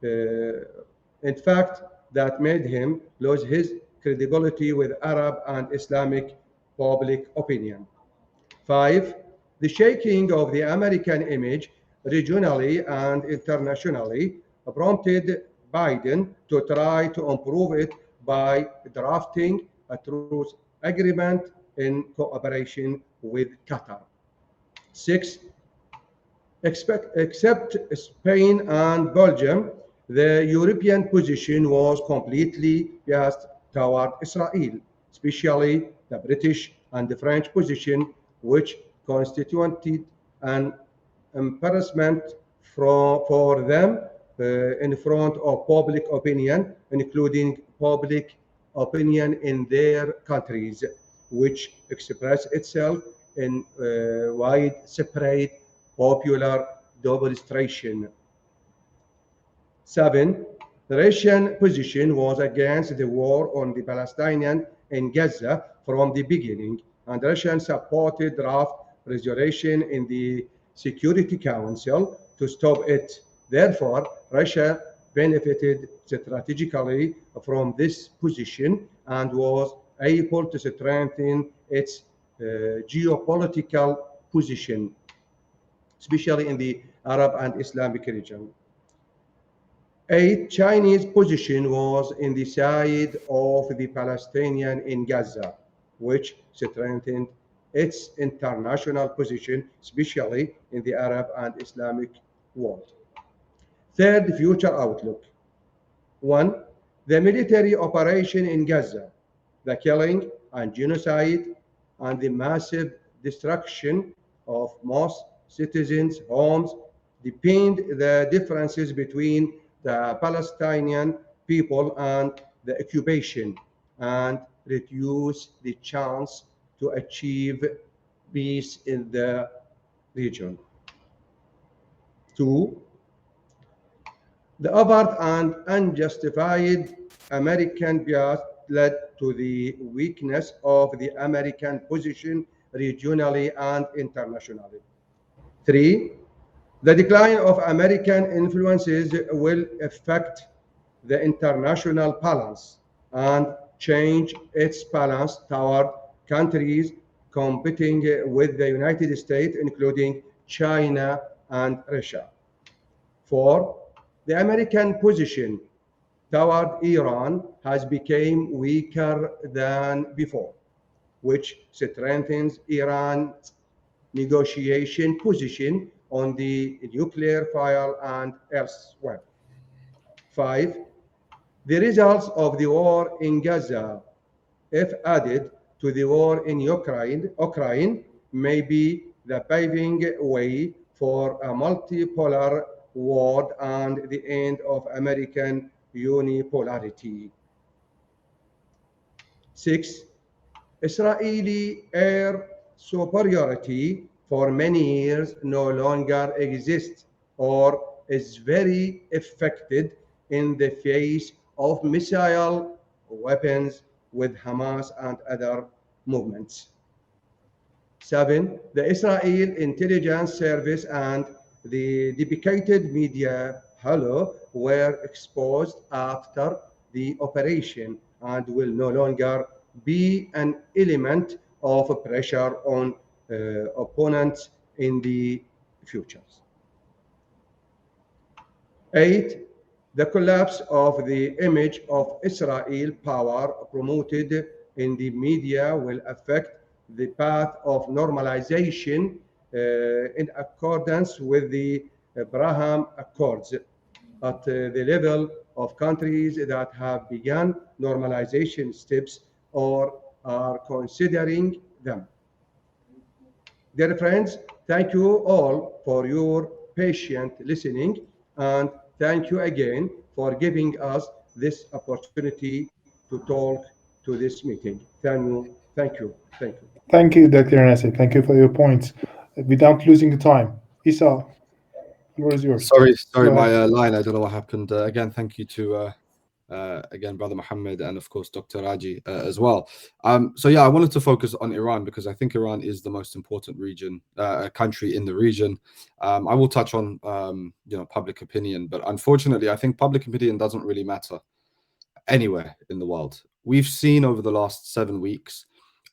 in fact, that made him lose his credibility with Arab and Islamic public opinion. 5. The shaking of the American image regionally and internationally prompted Biden to try to improve it by drafting a truce agreement in cooperation with Qatar. 6. Except Spain and Belgium, the European position was completely biased toward Israel, especially the British and the French position, which constituted an embarrassment for them in front of public opinion, including public opinion in their countries, which expressed itself in widespread popular demonstration. 7. The Russian position was against the war on the Palestinians in Gaza from the beginning, and Russian supported draft resolution in the Security Council to stop it. Therefore, Russia benefited strategically from this position and was able to strengthen its geopolitical position, especially in the Arab and Islamic region. 8. Chinese position was in the side of the Palestinians in Gaza, which strengthened its international position, especially in the Arab and Islamic world. Third, future outlook. 1. The military operation in Gaza, the killing and genocide and the massive destruction of most citizens' homes deepened the differences between the Palestinian people and the occupation and reduced the chance to achieve peace in the region. 2. The overt and unjustified American bias led to the weakness of the American position regionally and internationally. 3. The decline of American influences will affect the international balance and change its balance toward countries competing with the United States, including China and Russia. 4. The American position toward Iran has become weaker than before, which strengthens Iran's negotiation position on the nuclear file and elsewhere. 5. The results of the war in Gaza, if added to the war in Ukraine may be the paving way for a multipolar world and the end of American unipolarity. 6. Israeli air superiority for many years no longer exists or is very affected in the face of missile weapons with Hamas and other movements. 7. The Israel Intelligence Service and the dedicated media Hello were exposed after the operation and will no longer be an element of pressure on opponents in the future. 8. The collapse of the image of Israel power promoted in the media will affect the path of normalization in accordance with the Abraham Accords at the level of countries that have begun normalization steps or are considering them. Dear friends, thank you all for your patient listening, and thank you again for giving us this opportunity to talk to this meeting. Thank you. Thank you. Thank you. Thank you, Dr. Nasir. Thank you for your points. Without losing the time, Isa, the floor is yours. Sorry, Go my ahead. line. I don't know what happened. Again, thank you to again, Brother Muhammad, and of course Dr. Raji as well. So yeah, I wanted to focus on Iran because I think Iran is the most important region, country in the region. I will touch on public opinion, but unfortunately, I think public opinion doesn't really matter anywhere in the world. We've seen over the last 7 weeks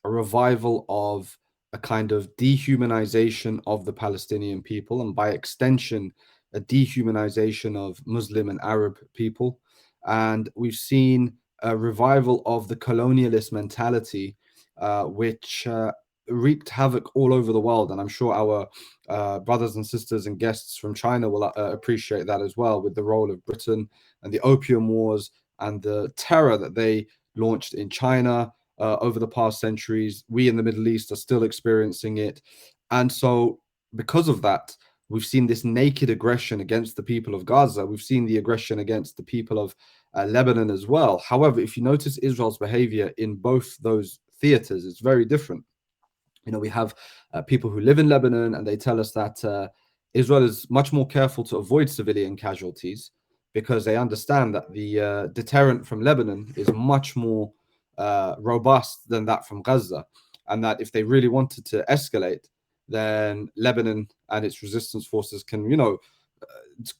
a revival of a kind of dehumanization of the Palestinian people, and by extension, a dehumanization of Muslim and Arab people. And we've seen a revival of the colonialist mentality, which wreaked havoc all over the world. And I'm sure our brothers and sisters and guests from China will appreciate that as well, with the role of Britain and the Opium Wars and the terror that they launched in China over the past centuries. We in the Middle East are still experiencing it. And so because of that, we've seen this naked aggression against the people of Gaza. We've seen the aggression against the people of Lebanon as well. However, if you notice Israel's behavior in both those theaters, it's very different. You know, we have people who live in Lebanon, and they tell us that Israel is much more careful to avoid civilian casualties because they understand that the deterrent from Lebanon is much more robust than that from Gaza, and that if they really wanted to escalate, then Lebanon and its resistance forces can,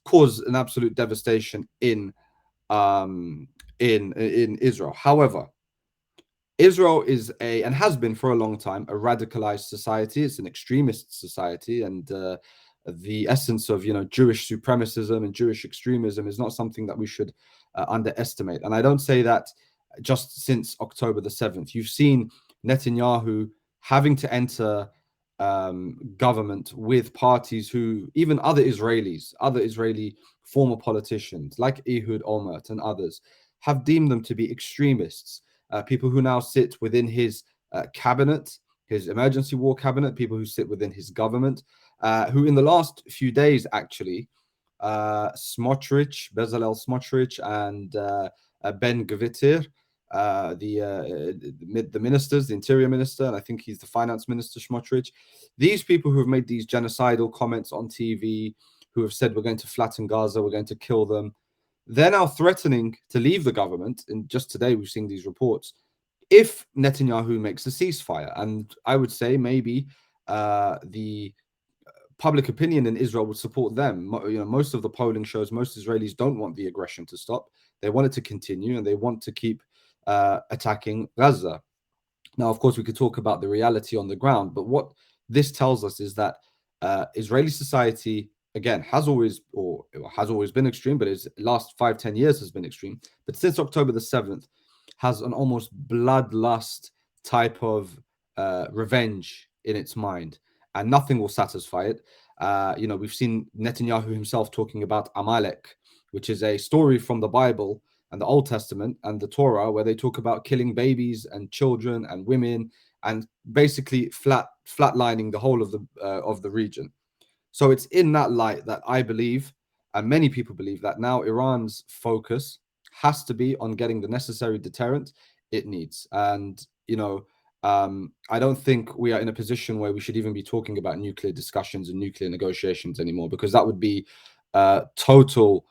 cause an absolute devastation in Israel. However, Israel is and has been for a long time a radicalized society. It's an extremist society, and the essence of Jewish supremacism and Jewish extremism is not something that we should underestimate. And I don't say that just since October the 7th. You've seen Netanyahu having to enter government with parties who, even other Israeli former politicians like Ehud Olmert and others, have deemed them to be extremists. People who now sit within his cabinet, his emergency war cabinet, people who sit within his government, who in the last few days actually, Bezalel Smotrich and Ben Gvir, the ministers, the interior minister, and I think he's the finance minister, Smotrich. These people who have made these genocidal comments on TV, who have said we're going to flatten Gaza, we're going to kill them, they're now threatening to leave the government. And just today we've seen these reports if Netanyahu makes a ceasefire. And I would say maybe the public opinion in Israel would support them. Most of the polling shows most Israelis don't want the aggression to stop. They want it to continue, and they want to keep attacking Gaza. Now, of course, we could talk about the reality on the ground, but what this tells us is that Israeli society, again, has always been extreme, but its last 5-10 years has been extreme. But since October the 7th, has an almost bloodlust type of revenge in its mind, and nothing will satisfy it. We've seen Netanyahu himself talking about Amalek, which is a story from the Bible and the Old Testament and the Torah, where they talk about killing babies and children and women, and basically flatlining the whole of the region. So it's in that light that I believe, and many people believe, that now Iran's focus has to be on getting the necessary deterrent it needs. And I don't think we are in a position where we should even be talking about nuclear discussions and nuclear negotiations anymore, because that would be total,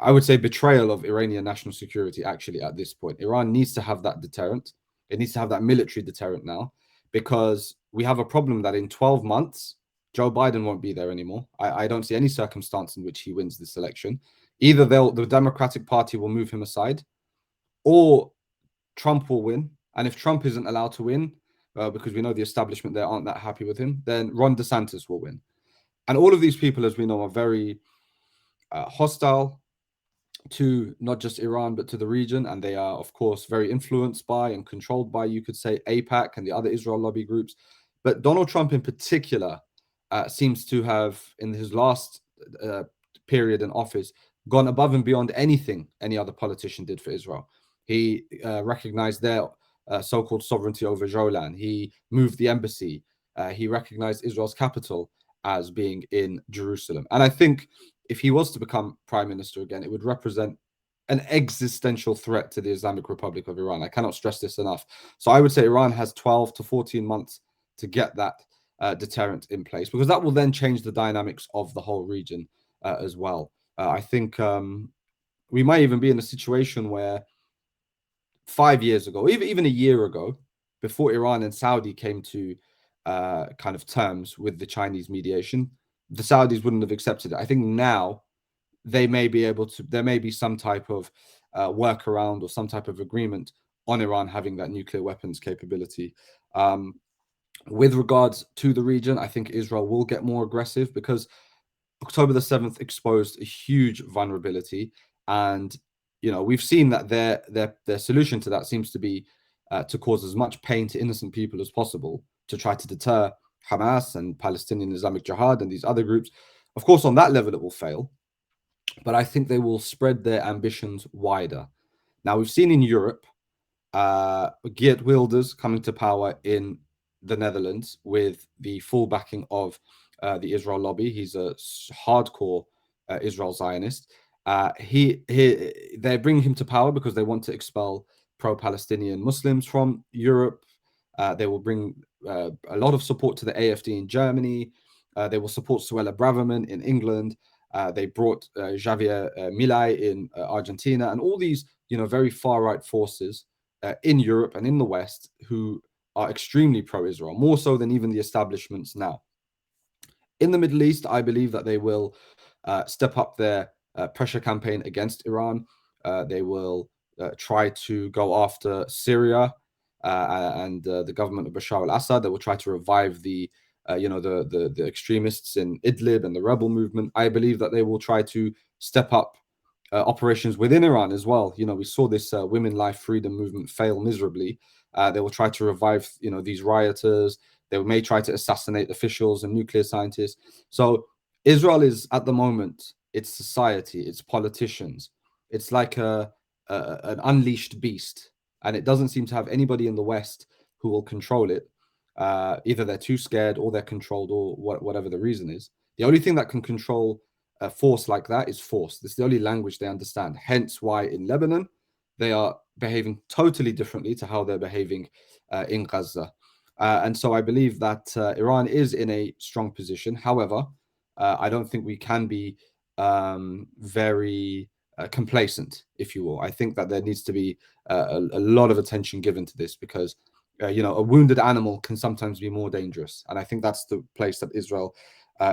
I would say, betrayal of Iranian national security. Actually, at this point, Iran needs to have that deterrent. It needs to have that military deterrent now, because we have a problem that in 12 months, Joe Biden won't be there anymore. I don't see any circumstance in which he wins this election. Either the Democratic Party will move him aside, or Trump will win. And if Trump isn't allowed to win, because we know the establishment there aren't that happy with him, then Ron DeSantis will win. And all of these people, as we know, are very hostile, to not just Iran, but to the region. And they are, of course, very influenced by and controlled by, you could say, AIPAC and the other Israel lobby groups. But Donald Trump in particular seems to have, in his last period in office, gone above and beyond anything any other politician did for Israel. He recognized their so-called sovereignty over Jolan. He moved the embassy. He recognized Israel's capital as being in Jerusalem. And I think if he was to become prime minister again, it would represent an existential threat to the Islamic Republic of Iran. I cannot stress this enough. So I would say Iran has 12 to 14 months to get that deterrent in place, because that will then change the dynamics of the whole region as well. I think we might even be in a situation where 5 years ago, even a year ago, before Iran and Saudi came to kind of terms with the Chinese mediation, the Saudis wouldn't have accepted it. I think now they may be able to, there may be some type of workaround or some type of agreement on Iran having that nuclear weapons capability. With regards to the region, I think Israel will get more aggressive, because October the 7th exposed a huge vulnerability. And, you know, we've seen that their solution to that seems to be to cause as much pain to innocent people as possible, to try to deter Hamas and Palestinian Islamic Jihad and these other groups. Of course, on that level, it will fail. But I think they will spread their ambitions wider. Now, we've seen in Europe, Geert Wilders coming to power in the Netherlands with the full backing of the Israel lobby. He's a hardcore Israel Zionist. They're bringing him to power because they want to expel pro-Palestinian Muslims from Europe. They will bring a lot of support to the AfD in Germany. They will support Suella Braverman in England. They brought Javier Milei in Argentina, and all these, you know, very far-right forces in Europe and in the West who are extremely pro-Israel, more so than even the establishments now. In the Middle East, I believe that they will step up their pressure campaign against Iran. They will try to go after Syria and the government of Bashar al-Assad. They will try to revive the extremists in Idlib and the rebel movement. I believe that they will try to step up operations within Iran as well. You know, we saw this Women Life Freedom movement fail miserably. They will try to revive, you know, these rioters. They may try to assassinate officials and nuclear scientists. So Israel is, at the moment, its society, its politicians, it's like an unleashed beast, and it doesn't seem to have anybody in the West who will control it. Either they're too scared or they're controlled, or whatever the reason is. The only thing that can control a force like that is force. This is the only language they understand. Hence why in Lebanon, they are behaving totally differently to how they're behaving in Gaza. And so I believe that Iran is in a strong position. However, I don't think we can be very complacent, if you will. I think that there needs to be a lot of attention given to this, because you know, a wounded animal can sometimes be more dangerous. And I think that's the place that Israel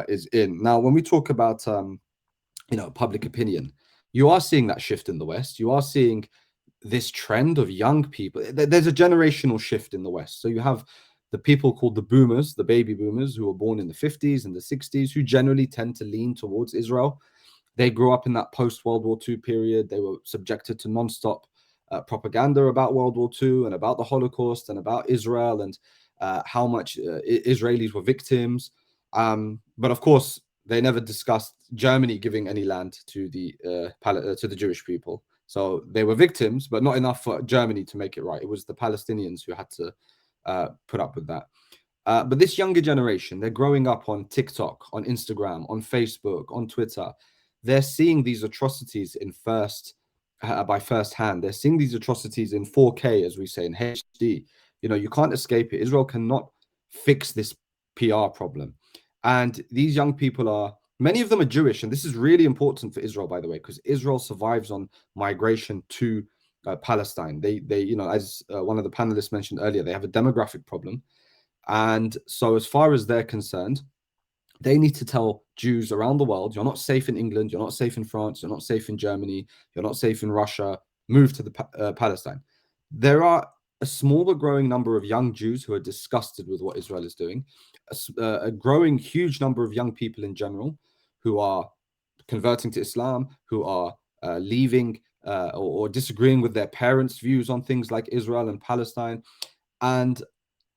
is in. Now, when we talk about, you know, public opinion, you are seeing that shift in the West. You are seeing this trend of young people. There's a generational shift in the West. So you have the people called the boomers, the baby boomers, who were born in the 50s and the 60s, who generally tend to lean towards Israel. They grew up in that post-World War II period. They were subjected to nonstop propaganda about World War II and about the Holocaust and about Israel and how much Israelis were victims. But of course, they never discussed Germany giving any land to the Jewish people. So they were victims, but not enough for Germany to make it right. It was the Palestinians who had to put up with that. But this younger generation, they're growing up on TikTok, on Instagram, on Facebook, on Twitter. They're seeing these atrocities by first hand. They're seeing these atrocities in 4K, as we say, in HD. You know, you can't escape it. Israel cannot fix this PR problem. And these young people many of them are Jewish. And this is really important for Israel, by the way, because Israel survives on migration to Palestine. They, you know, as one of the panelists mentioned earlier, they have a demographic problem. And so as far as they're concerned, they need to tell Jews around the world, you're not safe in England, you're not safe in France, you're not safe in Germany, you're not safe in Russia, move to the Palestine. There are a small but growing number of young Jews who are disgusted with what Israel is doing, a growing huge number of young people in general who are converting to Islam, who are leaving or disagreeing with their parents' views on things like Israel and Palestine. And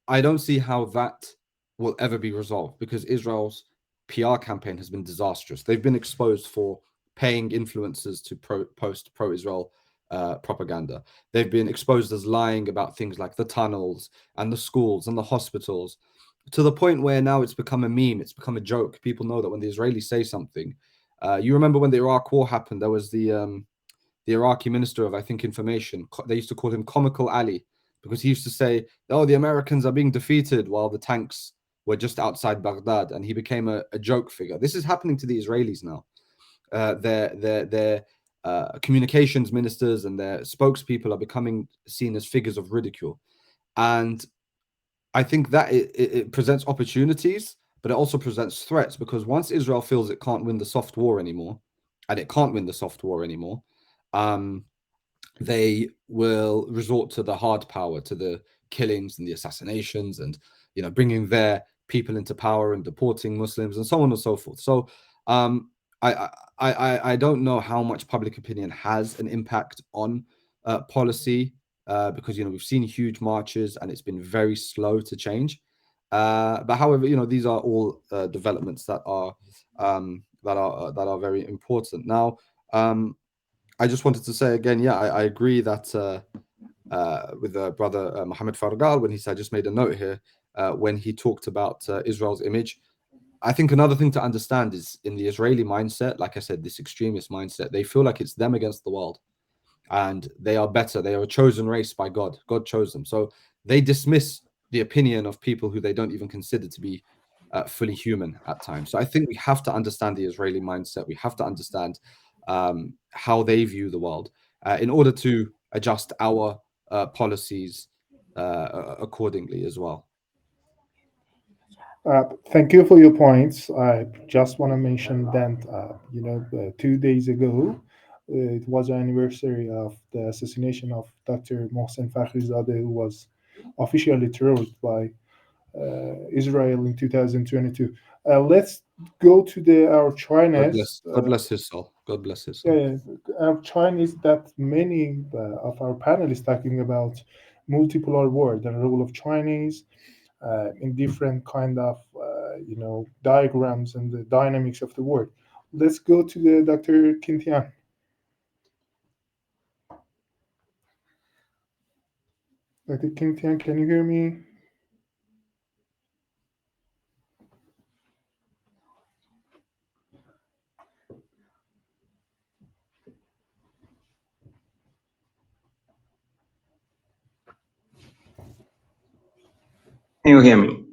I don't see how that will ever be resolved, because Israel's PR campaign has been disastrous. They've been exposed for paying influencers to post pro-Israel propaganda. They've been exposed as lying about things like the tunnels and the schools and the hospitals, to the point where now it's become a meme, it's become a joke. People know that when the Israelis say something, you remember when the Iraq war happened, there was the Iraqi minister of, I think, information. They used to call him Comical Ali, because he used to say, oh, the Americans are being defeated while the tanks were just outside Baghdad, and he became a joke figure. This is happening to the Israelis now. Their communications ministers and their spokespeople are becoming seen as figures of ridicule. And I think that it presents opportunities, but it also presents threats, because once Israel feels it can't win the soft war anymore, and it can't win the soft war anymore, they will resort to the hard power, to the killings and the assassinations, and bringing their people into power and deporting Muslims and so on and so forth. So I don't know how much public opinion has an impact on policy, because we've seen huge marches and it's been very slow to change. But however, these are all developments that are very important. Now, I just wanted to say again, yeah, I agree that with brother Mohammed Farghal, when he said, I just made a note here, when he talked about Israel's image. I think another thing to understand is, in the Israeli mindset, like I said, this extremist mindset, they feel like it's them against the world, and they are better. They are a chosen race by God. God chose them. So they dismiss the opinion of people who they don't even consider to be fully human at times. So I think we have to understand the Israeli mindset. We have to understand how they view the world in order to adjust our policies accordingly as well. Thank you for your points. I just want to mention that 2 days ago, it was the anniversary of the assassination of Dr. Mohsen Fakhrizadeh, who was officially terrorized by Israel in 2022. Let's go to our Chinese. God bless his soul. God bless his soul. Our Chinese, that many of our panelists talking about multipolar world and role of Chinese in different kind of diagrams and the dynamics of the world. Let's go to the Dr. Tian. Dr. Tian, can you hear me? Can you hear me?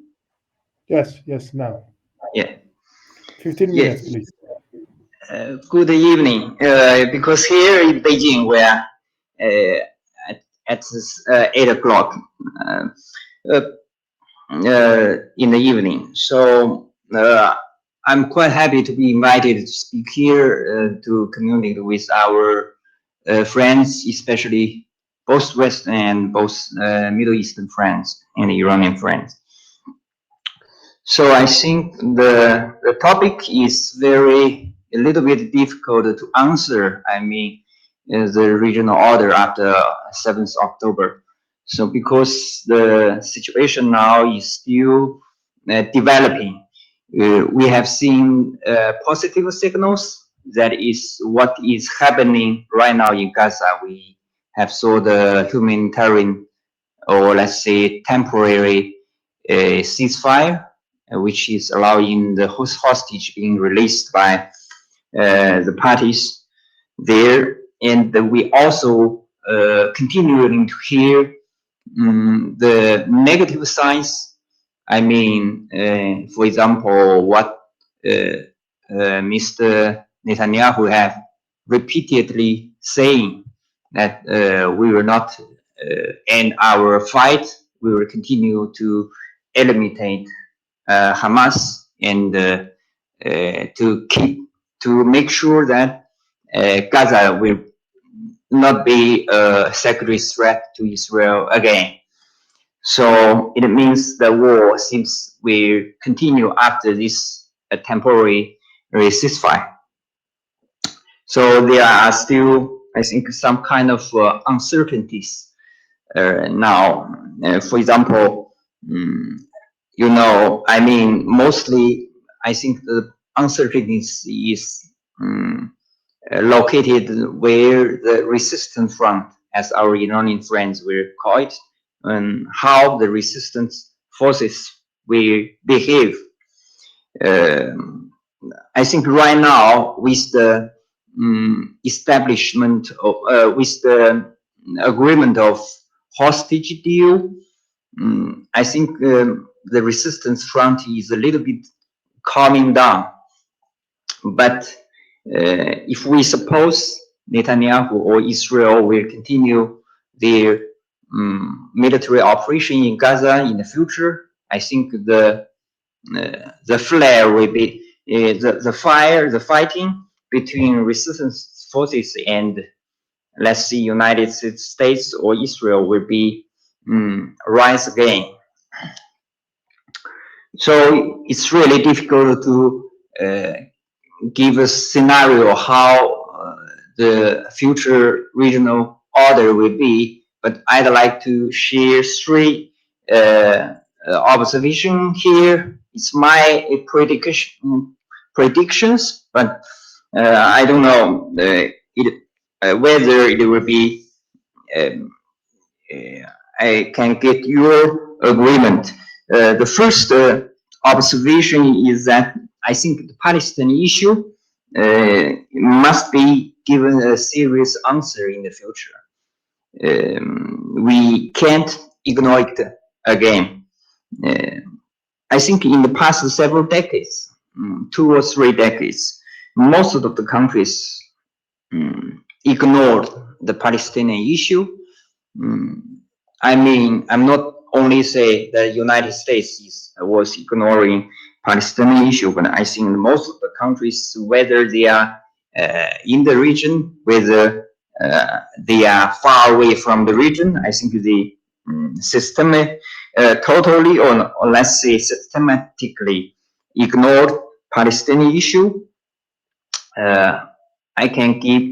Yes, now. Yeah. 15 minutes, please. Good evening. Because here in Beijing, we are at 8 o'clock in the evening. So I'm quite happy to be invited to speak here to communicate with our friends, especially both West and both Middle Eastern friends and Iranian friends. So I think the topic is a little bit difficult to answer. I mean, the regional order after 7th October. So because the situation now is still developing, we have seen positive signals. That is what is happening right now in Gaza. We have saw the humanitarian, or let's say temporary ceasefire, which is allowing the hostage being released by the parties there. And we also continuing to hear the negative sides. I mean, for example, what Mr. Netanyahu have repeatedly saying that we will not end our fight. We will continue to eliminate Hamas and to make sure that Gaza will not be a secondary threat to Israel again. So it means the war seems will continue after this temporary ceasefire. So there are still, I think, some kind of uncertainties now. For example, you know, I mean, mostly, I think the uncertainties is located where the resistance front, as our Iranian friends will call it, and how the resistance forces will behave. I think right now, with the establishment of, with the agreement of hostage deal, I think the resistance front is a little bit calming down. But if we suppose Netanyahu or Israel will continue their military operation in Gaza in the future, I think the flare will be the fighting between resistance forces and, let's see, United States or Israel will be rise again. So it's really difficult to give a scenario how the future regional order will be, but I'd like to share three observations here. It's my predictions, but I don't know whether it will be. I can get your agreement. The first observation is that I think the Palestinian issue must be given a serious answer in the future. We can't ignore it again. I think in the past several decades, 2 or 3 decades, most of the countries ignored the Palestinian issue. I mean, I'm not only say that the United States was ignoring Palestinian issue, but I think most of the countries, whether they are in the region, whether they are far away from the region, I think the systemic, totally or let's say systematically ignored Palestinian issue. I can give.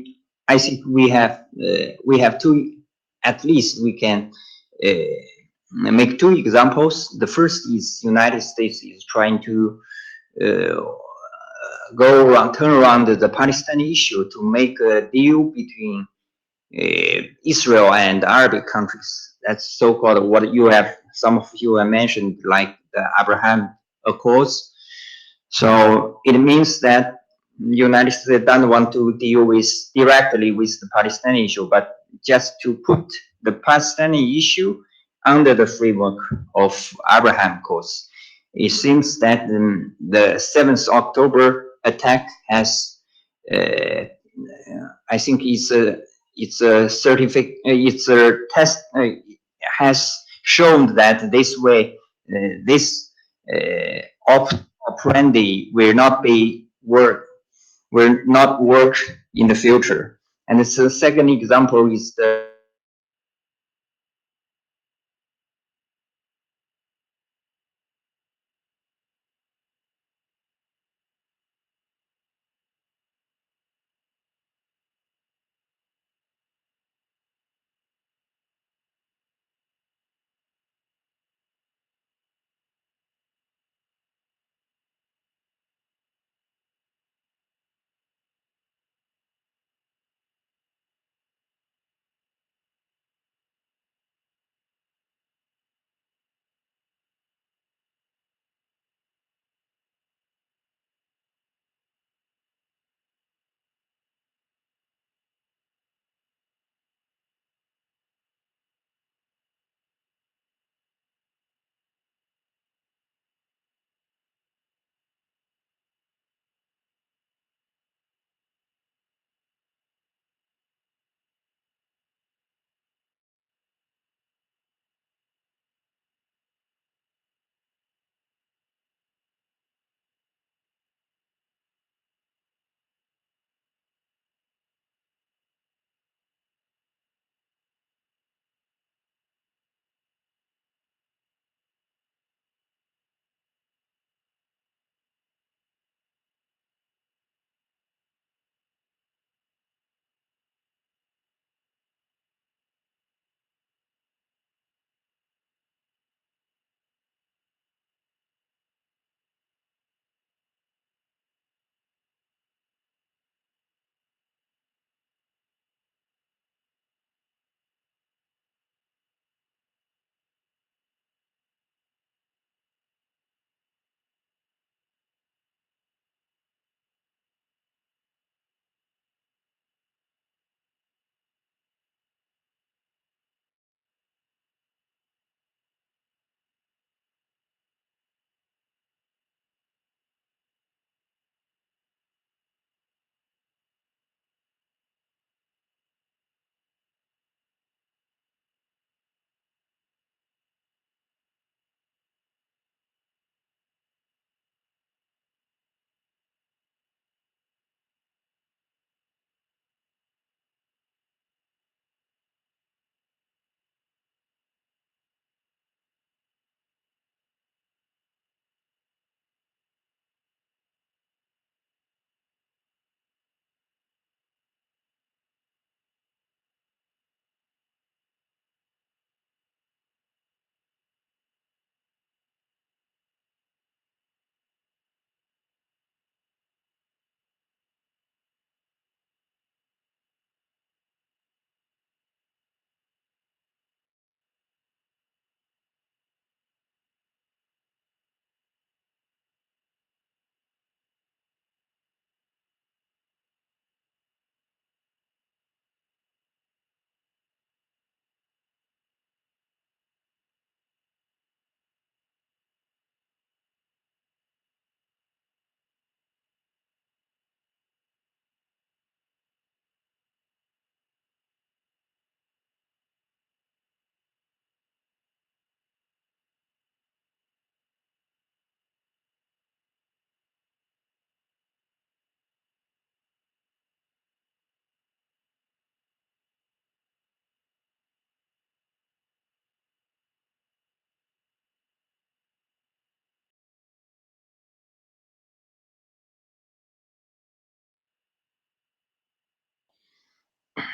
I think we have two. At least we can make 2 examples. The first is United States is trying to turn around the Palestinian issue to make a deal between Israel and Arabic countries. That's so-called what you have. Some of you have mentioned, like the Abraham Accords. So it means that the United States doesn't want to deal directly with the Palestinian issue, but just to put the Palestinian issue under the framework of Abraham Accords. It seems that the 7th October attack has, I think it's a certificate, it's a test, has shown that this way, this operandi will not work in the future. And the second example is the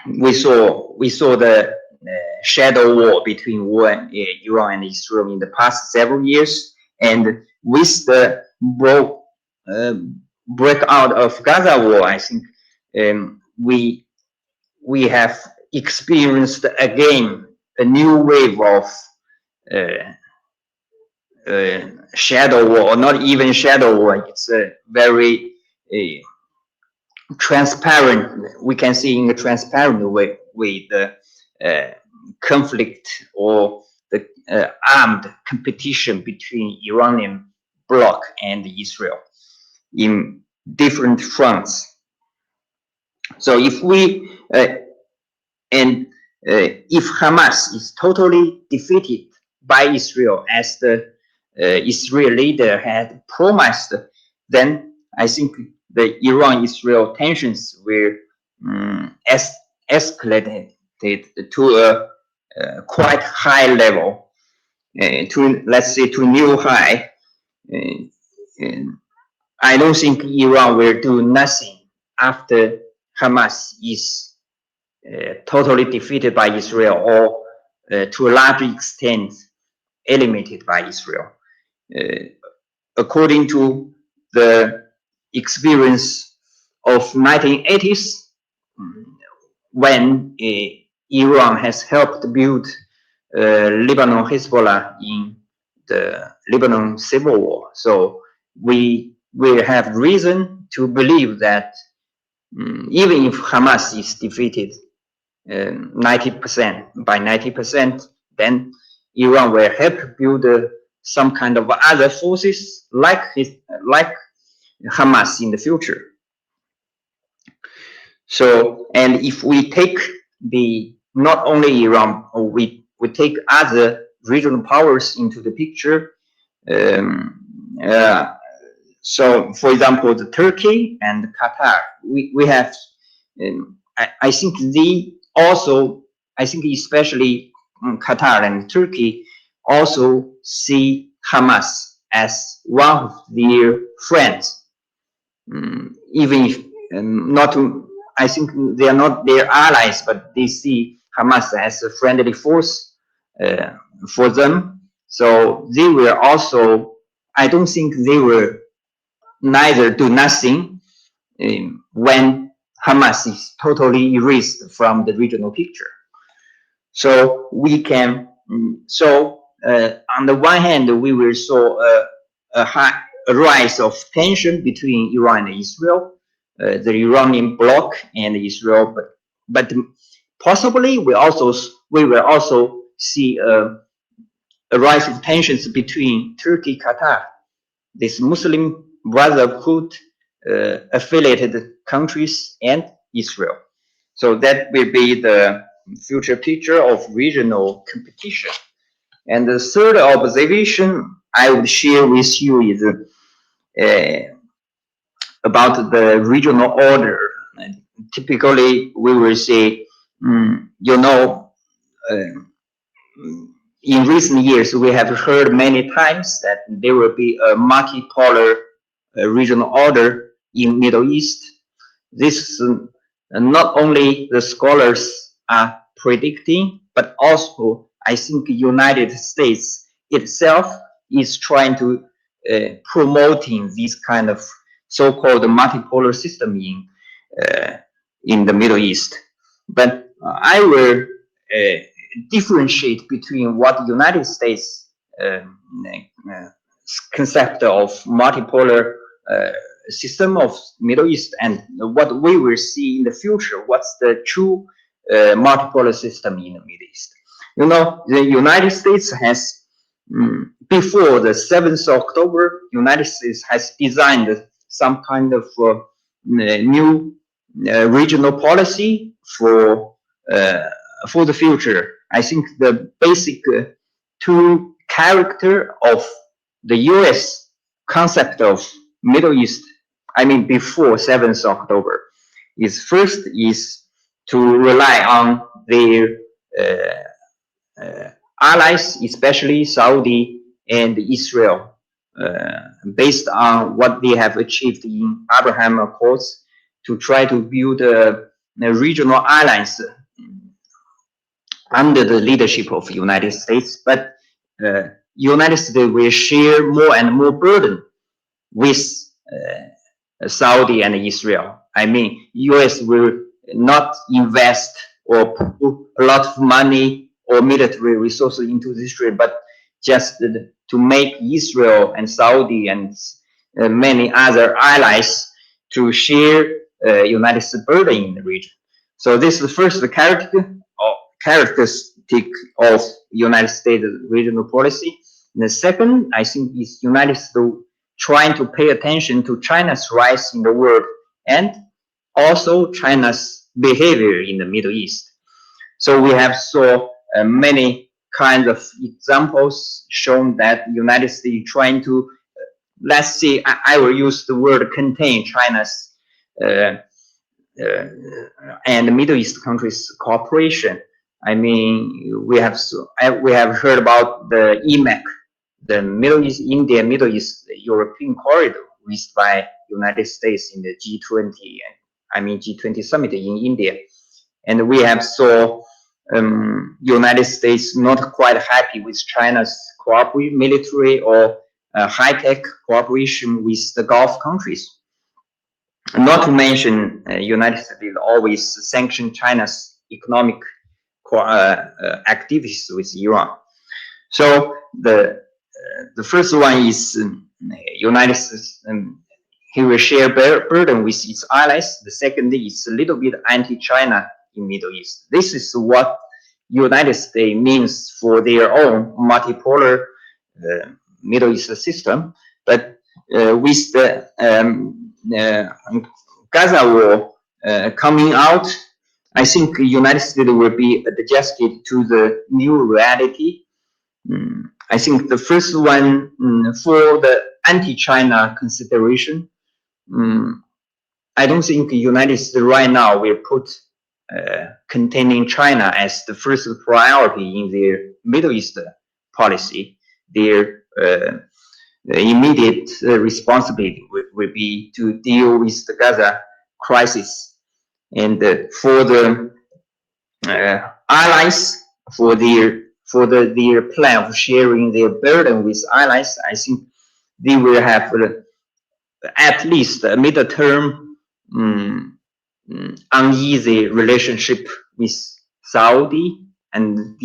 we saw the shadow war between Iran and Israel in the past several years, and with the breakout of Gaza war, I think we have experienced again a new wave of shadow war, or not even shadow war. It's a very transparent. We can see in a transparent way the conflict or the armed competition between Iranian bloc and Israel in different fronts. So if we if Hamas is totally defeated by Israel, as the Israeli leader had promised, then I think the Iran-Israel tensions will escalate to a quite high level, to, let's say, to a new high. I don't think Iran will do nothing after Hamas is totally defeated by Israel, or to a large extent eliminated by Israel. According to the experience of 1980s, when Iran has helped build Lebanon Hezbollah in the Lebanon civil war. So we will have reason to believe that even if Hamas is defeated 90%, then Iran will help build some kind of other forces like Hamas in the future. So, and if we take not only Iran, or we take other regional powers into the picture, so for example, the Turkey and Qatar, we have, I think especially Qatar and Turkey also see Hamas as one of their friends, even if I think they are not their allies, but they see Hamas as a friendly force for them. So they will also, I don't think they will neither do nothing when Hamas is totally erased from the regional picture. So we can, on the one hand, we will saw a rise of tension between Iran and Israel, the Iranian bloc and Israel, but possibly we will also see a rise of tensions between Turkey, Qatar, this Muslim Brotherhood affiliated countries, and Israel. So that will be the future picture of regional competition. And the third observation I would share with you is about the regional order. And typically, we will say, in recent years, we have heard many times that there will be a multipolar regional order in Middle East. This not only the scholars are predicting, but also I think the United States itself is trying to promoting this kind of so-called multipolar system in the Middle East. But I will differentiate between what the United States concept of multipolar system of Middle East and what we will see in the future. What's the true multipolar system in the Middle East? The United States has, before the 7th of October, United States has designed some kind of new regional policy for the future. I think the basic two character of the U.S. concept of Middle East, I mean before 7th October, is first is to rely on their allies, especially Saudi and Israel, based on what they have achieved in Abraham Accords, to try to build a regional alliance under the leadership of the United States, but United States will share more and more burden with Saudi and Israel. I mean, US will not invest or put a lot of money or military resources into Israel, but just to make Israel and Saudi and many other allies to share United States burden in the region. So this is the first characteristic of United States regional policy. And the second, I think, is United States trying to pay attention to China's rise in the world and also China's behavior in the Middle East. So we have saw many kinds of examples showing that United States trying to, let's say, I will use the word contain China's and the Middle East countries' cooperation. I mean, we have heard about the EMEC, the Middle East, India, Middle East, European corridor, reached by United States in the G20, G20 summit in India, and we have saw United States not quite happy with China's military or high-tech cooperation with the Gulf countries. Not to mention, United States always sanction China's economic activities with Iran. So the first one is United States. He will share burden with its allies. The second is a little bit anti-China in Middle East. This is what United States means for their own multipolar Middle East system. But with the Gaza war coming out, I think the United States will be adjusted to the new reality. I think the first one for the anti-China consideration, I don't think the United States right now will put containing China as the first priority in their Middle East policy. Their immediate responsibility will be to deal with the Gaza crisis, and for the allies, for their plan of sharing their burden with allies, I think they will have at least a mid-term uneasy relationship with Saudi, and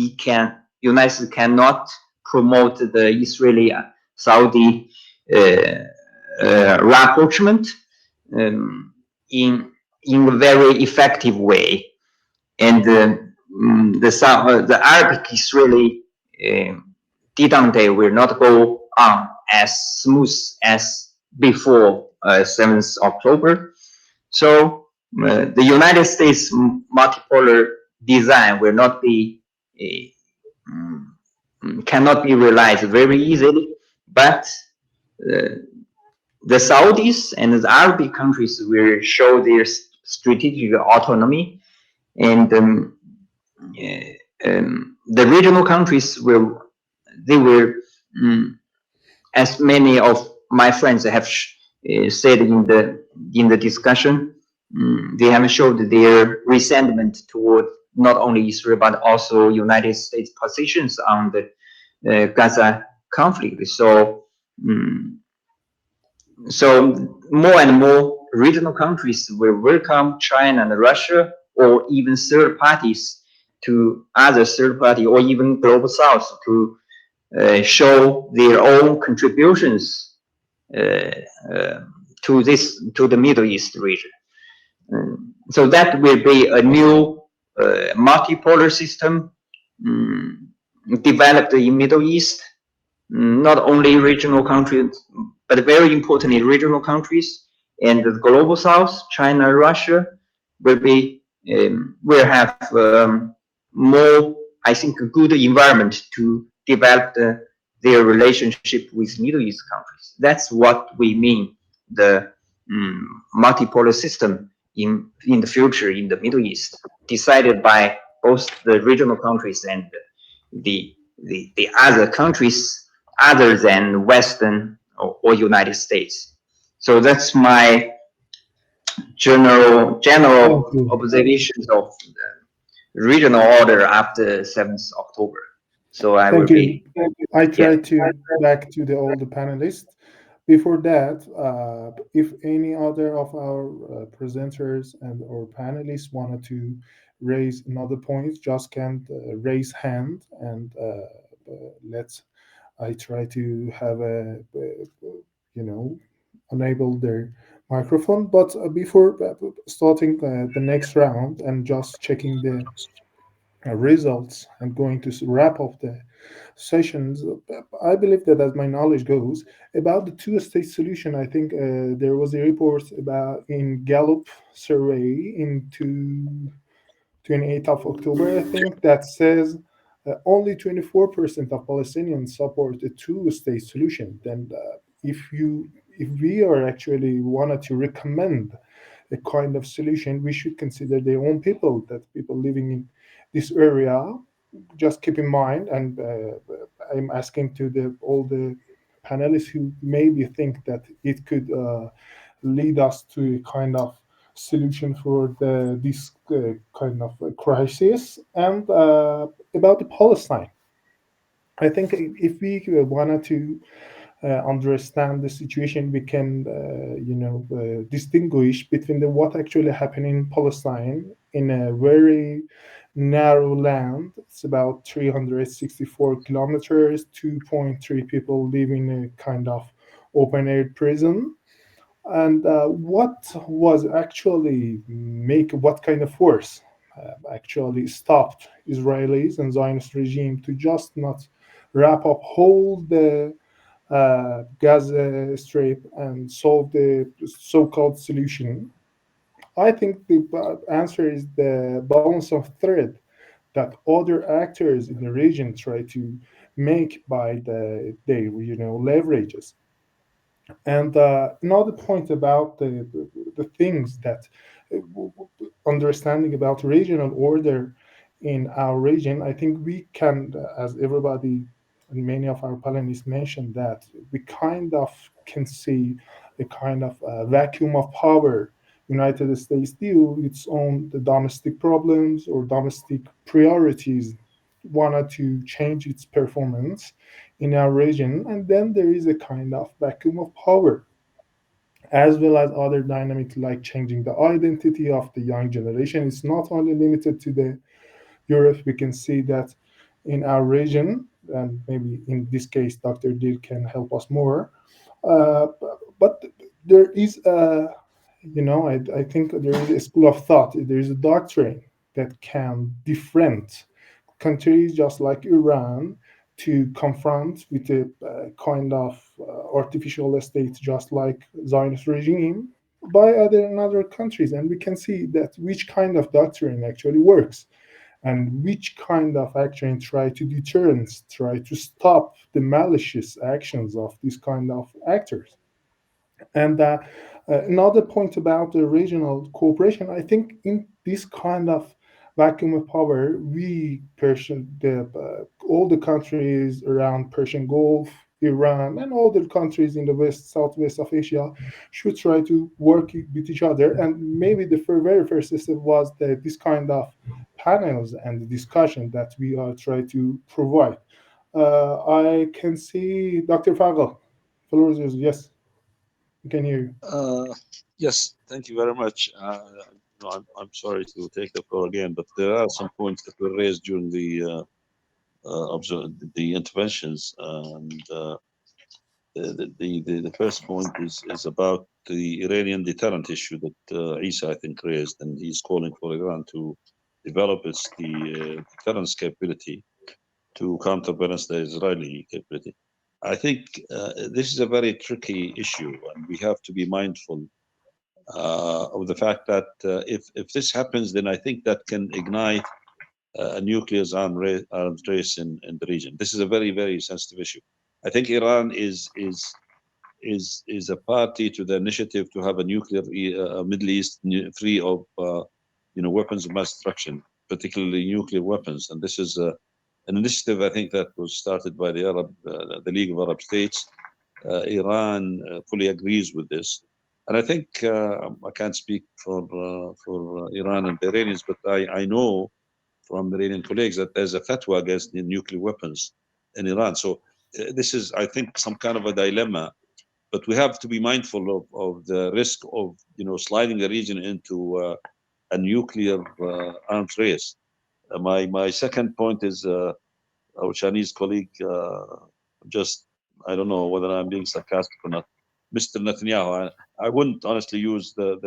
United States cannot promote the Israeli-Saudi rapprochement in a very effective way, and the Arabic-Israeli detente will not go on as smooth as before 7th October. So the United States multipolar design will not be cannot be realized very easily, but the Saudis and the Arabic countries will show their strategic autonomy, and the regional countries will as many of my friends have said in the discussion, they have showed their resentment toward not only Israel but also United States positions on the Gaza conflict. So more and more regional countries will welcome China and Russia, or even third parties, to other third party or even global South to show their own contributions to the Middle East region. So that will be a new multipolar system developed in Middle East. Not only regional countries, but very importantly regional countries, and the global South, China, Russia, will have more, I think, a good environment to develop their relationship with Middle East countries. That's what we mean the multipolar system in the future in the Middle East, decided by both the regional countries and the other countries other than Western or United States. So that's my general Thank you. observations of the regional order after 7th October. So I will Thank you. be. I try to back to all the panelists. Before that, if any other of our presenters and or panelists wanted to raise another point, just can raise hand and let's. I try to have a enable their microphone. But before starting the next round and just checking the results and going to wrap up the sessions, I believe that, as my knowledge goes, about the two-state solution, I think there was a report about in Gallup survey in 28th of October, I think, that says only 24% of Palestinians support a two-state solution. Then, if we are actually wanted to recommend a kind of solution, we should consider their own people, that people living in this area. Just keep in mind, and I'm asking to all the panelists who maybe think that it could lead us to a kind of solution for this kind of crisis. And about the Palestine, I think if we wanted to understand the situation, we can distinguish between what actually happened in Palestine in a very narrow land. It's about 364 kilometers, 2.3 people live in a kind of open air prison. And what was actually what kind of force actually stopped Israelis and Zionist regime to just not wrap up whole the Gaza Strip and solve the so-called solution? I think the answer is the balance of threat that other actors in the region try to make by their leverages. And another point about the things that understanding about regional order in our region, I think we can, as everybody and many of our panelists mentioned, that we kind of can see a kind of vacuum of power. United States deal with its own domestic problems or domestic priorities, wanted to change its performance in our region, and then there is a kind of vacuum of power, as well as other dynamics like changing the identity of the young generation. It's not only limited to the Europe. We can see that in our region, and maybe in this case, Dr. Deal can help us more. But there is I think there is a school of thought. There is a doctrine that can different countries, just like Iran, to confront with a kind of artificial state, just like Zionist regime, by other countries. And we can see that which kind of doctrine actually works, and which kind of action try to deterrence, try to stop the malicious actions of these kind of actors. And another point about the regional cooperation, I think in this kind of vacuum of power, all the countries around Persian Gulf, Iran, and all the countries in the west, southwest of Asia should try to work with each other. And maybe the very first step was this kind of panels and the discussion that we are trying to provide. I can see Dr. Farghel. Floor is yours. Yes. I can hear you. Yes, thank you very much. I'm sorry to take the floor again, but there are some points that were raised during the interventions, and the first point is about the Iranian deterrent issue that Isa, I think, raised, and he's calling for Iran to develop the deterrence capability to counterbalance the Israeli capability. I think this is a very tricky issue, and we have to be mindful of the fact that if this happens, then I think that can ignite a nuclear arms race in the region. This is a very, very sensitive issue. I think Iran is a party to the initiative to have a nuclear Middle East free of weapons of mass destruction, particularly nuclear weapons, and this is an initiative, I think, that was started by the League of Arab States. Iran fully agrees with this. And I think I can't speak for Iran and the Iranians, but I know from Iranian colleagues that there's a fatwa against the nuclear weapons in Iran. So this is, I think, some kind of a dilemma. But we have to be mindful of the risk of, sliding the region into a nuclear arms race. My second point is our Chinese colleague, I don't know whether I'm being sarcastic or not, Mr. Netanyahu. I wouldn't honestly use the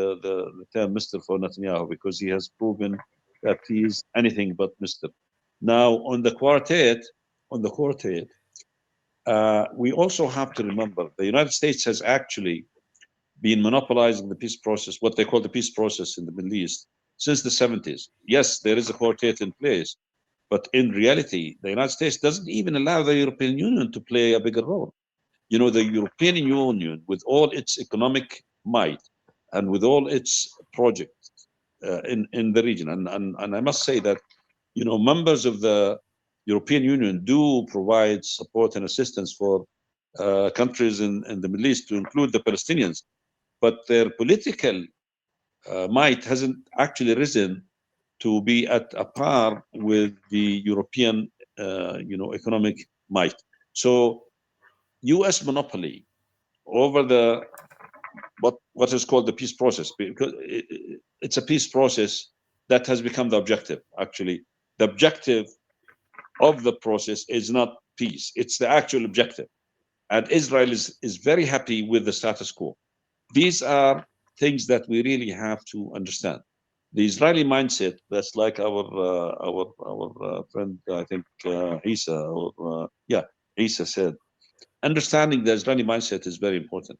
term Mr. for Netanyahu, because he has proven that he is anything but Mr. Now, on the quartet, we also have to remember the United States has actually been monopolizing the peace process, what they call the peace process in the Middle East, since the 70s. Yes, there is a quartet in place, but in reality, the United States doesn't even allow the European Union to play a bigger role. The European Union, with all its economic might and with all its projects in the region, and I must say that, members of the European Union do provide support and assistance for countries in the Middle East, to include the Palestinians, but their political might hasn't actually risen to be at a par with the European, economic might. So, U.S. monopoly over what is called the peace process, because it's a peace process that has become the objective. Actually, the objective of the process is not peace; it's the actual objective. And Israel is very happy with the status quo. These are things that we really have to understand. The Israeli mindset, that's like our friend, I think Isa, Isa said. Understanding the Israeli mindset is very important.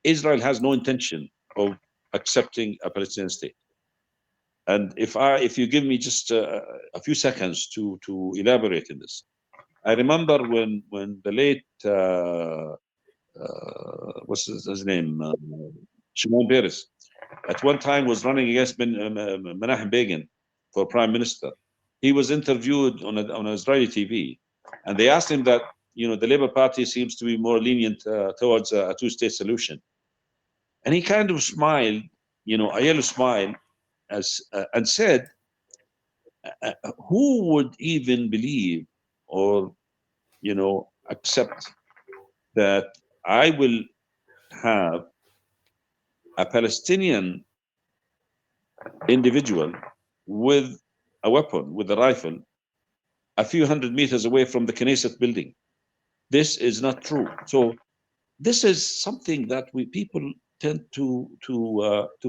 Israel has no intention of accepting a Palestinian state. And if you give me just a few seconds to elaborate in this, I remember when the late what's his name, Shimon Peres, at one time was running against Menachem Begin for prime minister. He was interviewed on Israeli TV, and they asked him that, the Labour Party seems to be more lenient towards a two-state solution. And he kind of smiled, a yellow smile, and said, who would even believe or, accept that I will have a Palestinian individual with a weapon, with a rifle, a few hundred meters away from the Knesset building? This is not true. So this is something that people tend to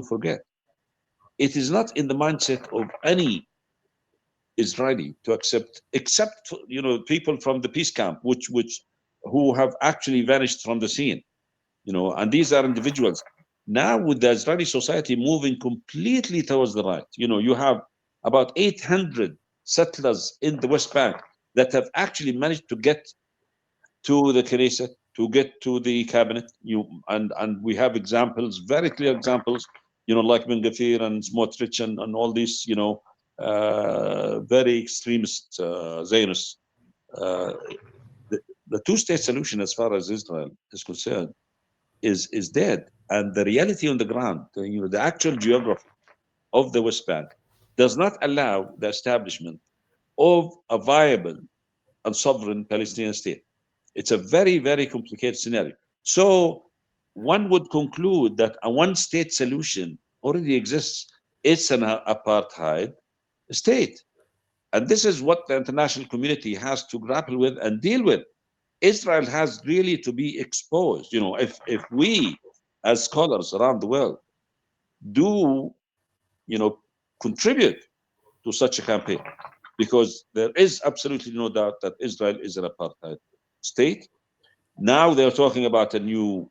forget. It is not in the mindset of any Israeli to accept, except people from the peace camp, who have actually vanished from the scene, and these are individuals. Now, with the Israeli society moving completely towards the right, you have about 800 settlers in the West Bank that have actually managed to get to the Knesset, to get to the cabinet. And we have examples, very clear examples, like Ben Gvir and Smotrich and all these, very extremist Zionists. The two-state solution, as far as Israel is concerned, is dead. And the reality on the ground, the actual geography of the West Bank does not allow the establishment of a viable and sovereign Palestinian state. It's a very, very complicated scenario. So one would conclude that a one-state solution already exists. It's an apartheid state. And this is what the international community has to grapple with and deal with. Israel has really to be exposed. If we, as scholars around the world, do, contribute to such a campaign, because there is absolutely no doubt that Israel is an apartheid state. Now they're talking about a new,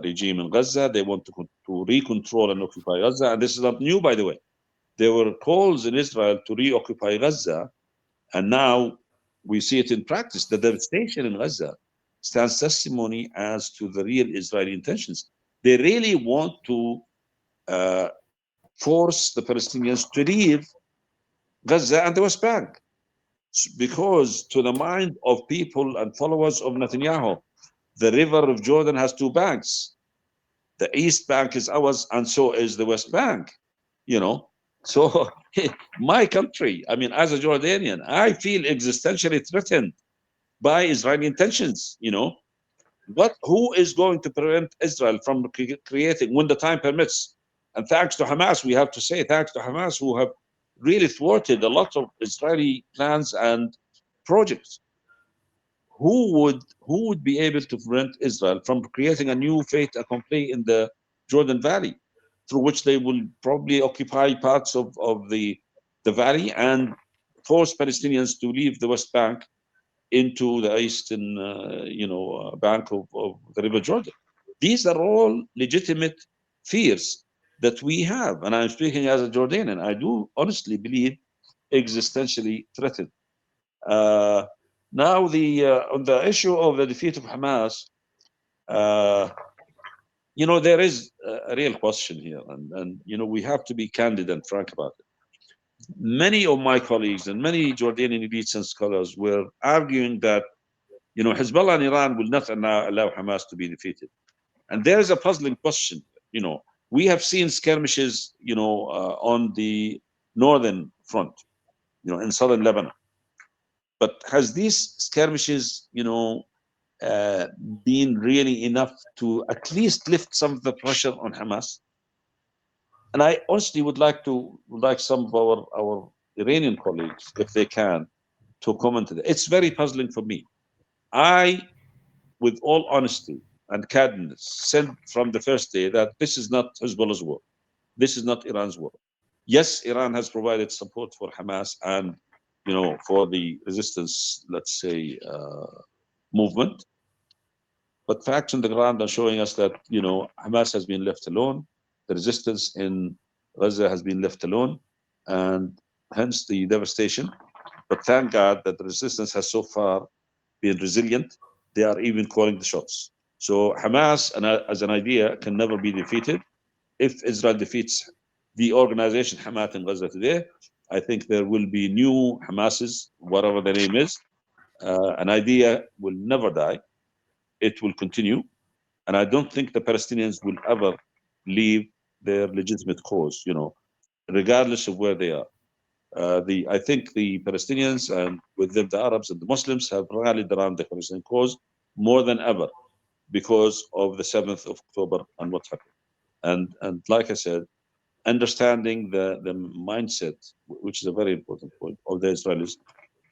regime in Gaza. They want to recontrol and occupy Gaza, and this is not new, by the way. There were calls in Israel to reoccupy Gaza, and now we see it in practice. The devastation in Gaza stands testimony as to the real Israeli intentions. They really want to force the Palestinians to leave Gaza and the West Bank, because to the mind of people and followers of Netanyahu, the river of Jordan has two banks. The East Bank is ours, and so is the West Bank, you know. So my country, I mean, as a Jordanian, I feel existentially threatened by Israeli intentions, you know. Who is going to prevent Israel from creating when the time permits? And thanks to Hamas, we have to say, thanks to Hamas, who have really thwarted a lot of Israeli plans and projects. Who would be able to prevent Israel from creating a new fait accompli in the Jordan Valley, through which they will probably occupy parts of the valley and force Palestinians to leave the West Bank into the eastern, bank of the River Jordan. These are all legitimate fears that we have, and I'm speaking as a Jordanian. I do honestly believe existentially threatened. Now, on the issue of the defeat of Hamas, there is a real question here, and we have to be candid and frank about it. Many of my colleagues and many Jordanian elites and scholars were arguing that, Hezbollah and Iran will not allow Hamas to be defeated. And there is a puzzling question. We have seen skirmishes, on the northern front, in southern Lebanon. But has these skirmishes, been really enough to at least lift some of the pressure on Hamas? And I honestly would like some of our Iranian colleagues, if they can, to comment on it. It's very puzzling for me. I, with all honesty and candidness, said from the first day that this is not Hezbollah's war. This is not Iran's war. Yes, Iran has provided support for Hamas and, for the resistance, let's say, movement. But facts on the ground are showing us that, Hamas has been left alone. The resistance in Gaza has been left alone, and hence the devastation. But thank God that the resistance has so far been resilient. They are even calling the shots. So Hamas, as an idea, can never be defeated. If Israel defeats the organization Hamas in Gaza today, I think there will be new Hamases, whatever the name is. An idea will never die. It will continue. And I don't think the Palestinians will ever leave their legitimate cause, regardless of where they are. I think the Palestinians, and with them the Arabs and the Muslims, have rallied around the Palestinian cause more than ever because of the 7th of October and what happened. And like I said, understanding the mindset, which is a very important point, of the Israelis,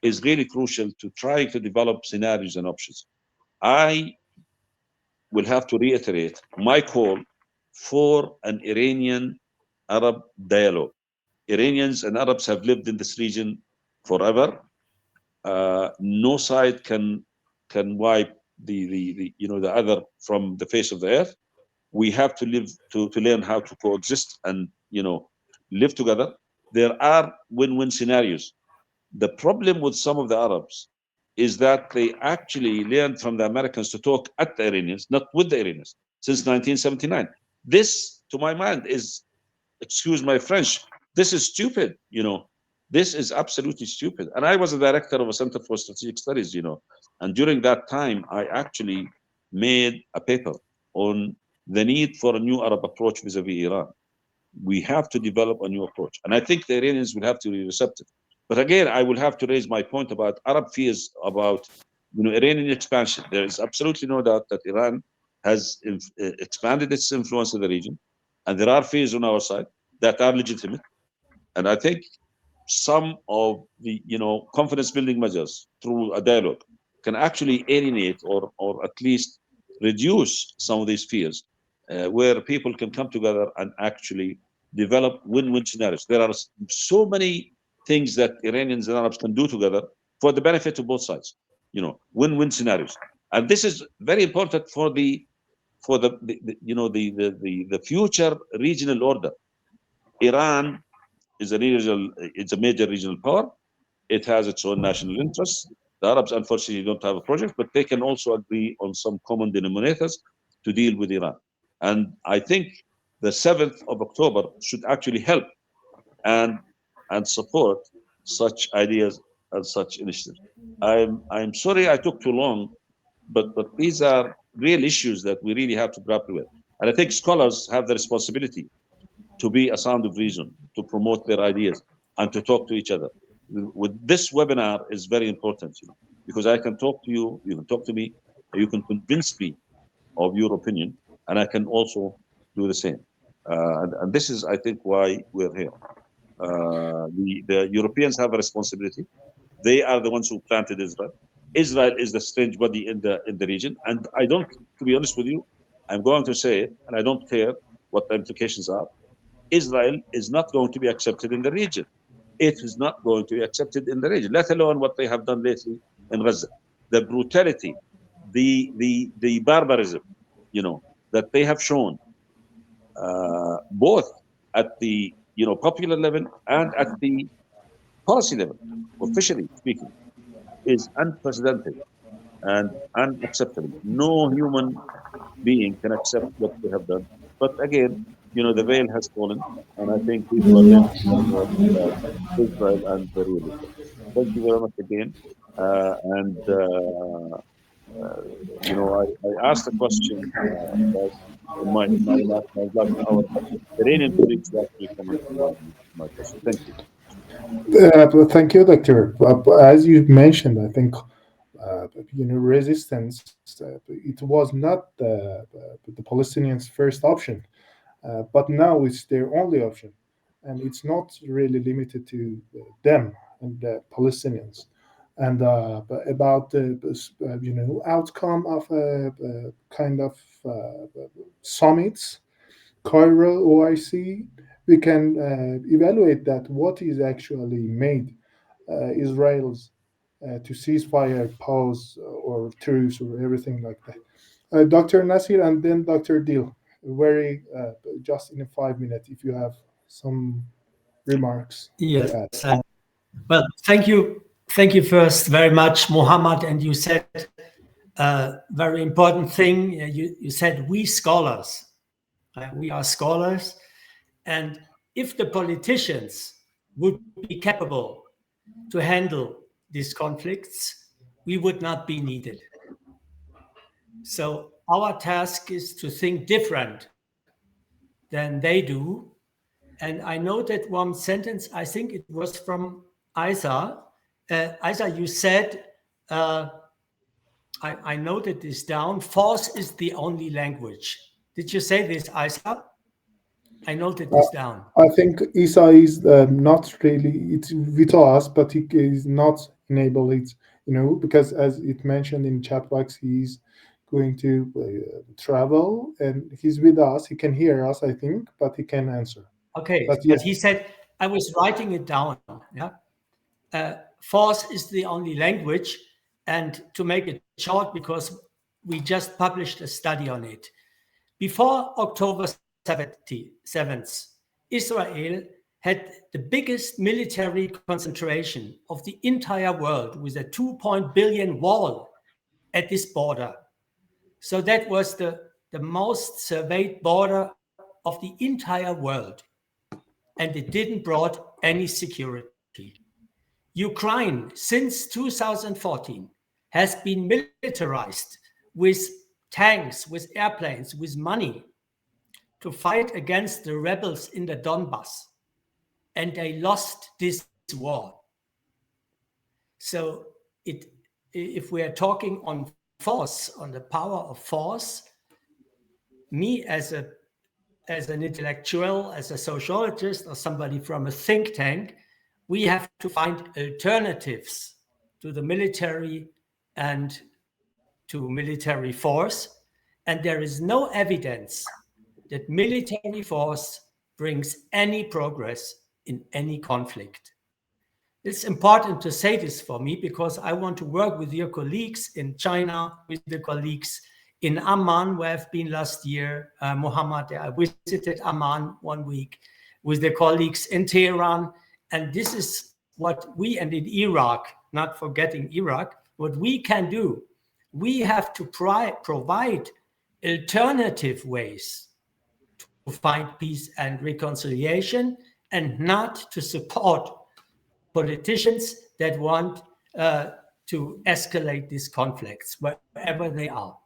is really crucial to trying to develop scenarios and options. I will have to reiterate my call for an Iranian-Arab dialogue. Iranians and Arabs have lived in this region forever. No side can wipe the other from the face of the earth. We have to live to learn how to coexist and live together. There are win-win scenarios. The problem with some of the Arabs is that they actually learned from the Americans to talk at the Iranians, not with the Iranians, since 1979. This, to my mind, is, excuse my French, this is stupid, This is absolutely stupid. And I was a director of a Center for Strategic Studies, and during that time, I actually made a paper on the need for a new Arab approach vis-a-vis Iran. We have to develop a new approach. And I think the Iranians will have to be receptive. But again, I will have to raise my point about Arab fears about Iranian expansion. There is absolutely no doubt that Iran has expanded its influence in the region. And there are fears on our side that are legitimate. And I think some of the confidence building measures through a dialogue can actually alienate or at least reduce some of these fears, where people can come together and actually develop win-win scenarios. There are so many things that Iranians and Arabs can do together for the benefit of both sides, win-win scenarios. And this is very important for the future regional order. Iran is it's a major regional power. It has its own national interests. The Arabs, unfortunately, don't have a project, but they can also agree on some common denominators to deal with Iran. And I think the 7th of October should actually help and support such ideas and such initiatives. I'm sorry I took too long, but these are real issues that we really have to grapple with. And I think scholars have the responsibility to be a sound of reason, to promote their ideas, and to talk to each other. With this webinar is very important, because I can talk to you, you can talk to me, you can convince me of your opinion, and I can also do the same. And this is, I think, why we're here. The Europeans have a responsibility. They are the ones who planted Israel. Israel is the strange body in the region, and I don't, to be honest with you, I'm going to say it, and I don't care what the implications are. Israel is not going to be accepted in the region. It is not going to be accepted in the region, let alone what they have done lately in Gaza. The brutality, the barbarism, that they have shown, both at the popular level and at the policy level, officially speaking, is unprecedented and unacceptable. No human being can accept what they have done. But again, the veil has fallen, and I think people are learning more about Israel and the real Israel. Thank you very much again. I asked a question about in my last hour. The Iranian colleagues actually comment on my question. Thank you. Thank you, Doctor. As you mentioned, I think resistance. It was not the Palestinians' first option, but now it's their only option, and it's not really limited to them and the Palestinians. And about the outcome of a kind of summits, Cairo, OIC, we can evaluate that what is actually made Israel's to ceasefire, pause, or truce, or everything like that. Dr. Nasir and then Dr. Dil, very just in 5 minutes, if you have some remarks. Yes. Well, thank you. Thank you first very much, Muhammad. And you said a very important thing. You said we scholars. We are scholars. And if the politicians would be capable to handle these conflicts, we would not be needed. So our task is to think different than they do. And I noted one sentence, I think it was from Isa. Isa, you said, I noted this down, force is the only language. Did you say this, Isa? I noted this down. I think Isa is not really, it's with us, but he is not enable it, because as it mentioned in chat box, he's going to travel and he's with us. He can hear us, I think, but he can answer. Okay, but yes. He said, I was writing it down. Force is the only language. And to make it short, because we just published a study on it. Before October 7th, Israel had the biggest military concentration of the entire world with a 2 billion wall at this border. So that was the most surveyed border of the entire world. And it didn't brought any security. Ukraine, since 2014, has been militarized with tanks, with airplanes, with money to fight against the rebels in the Donbass. And they lost this war. So if we are talking on force, on the power of force, me as an intellectual, as a sociologist, or somebody from a think tank, we have to find alternatives to the military and to military force. And there is no evidence that military force brings any progress in any conflict. It's important to say this for me because I want to work with your colleagues in China, with the colleagues in Amman, where I've been last year, Muhammad, I visited Amman 1 week, with the colleagues in Tehran. And this is what we, and in Iraq, not forgetting Iraq, what we can do. We have to provide alternative ways to find peace and reconciliation, and not to support politicians that want to escalate these conflicts wherever they are.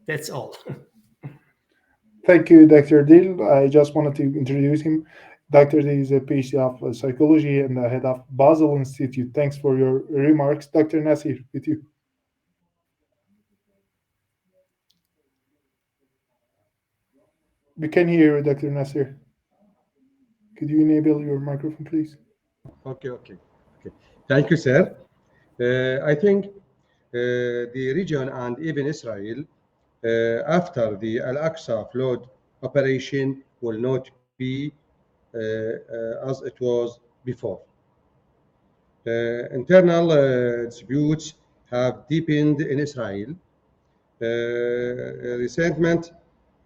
That's all. Thank you, Dr. Dil. I just wanted to introduce him. Dr. Dil is a PhD of psychology and the head of Basel Institute. Thanks for your remarks. Dr. Nasir, with you. We can hear you, Dr. Nasir. Could you enable your microphone, please? Okay. Thank you, sir. I think the region and even Israel, after the Al-Aqsa flood operation, will not be as it was before. Internal disputes have deepened in Israel. Resentment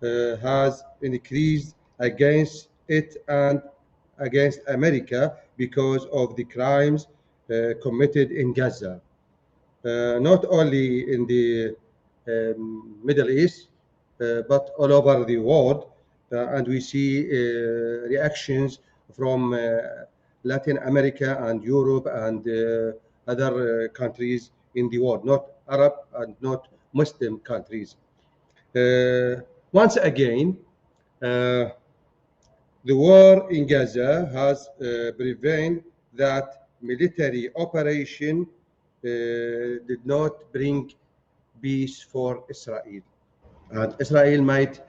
has increased against it and against America because of the crimes committed in Gaza. Not only in the Middle East, but all over the world. And we see reactions from Latin America and Europe and other countries in the world, not Arab and not Muslim countries. Once again, the war in Gaza has prevented that military operation did not bring peace for Israel. And Israel might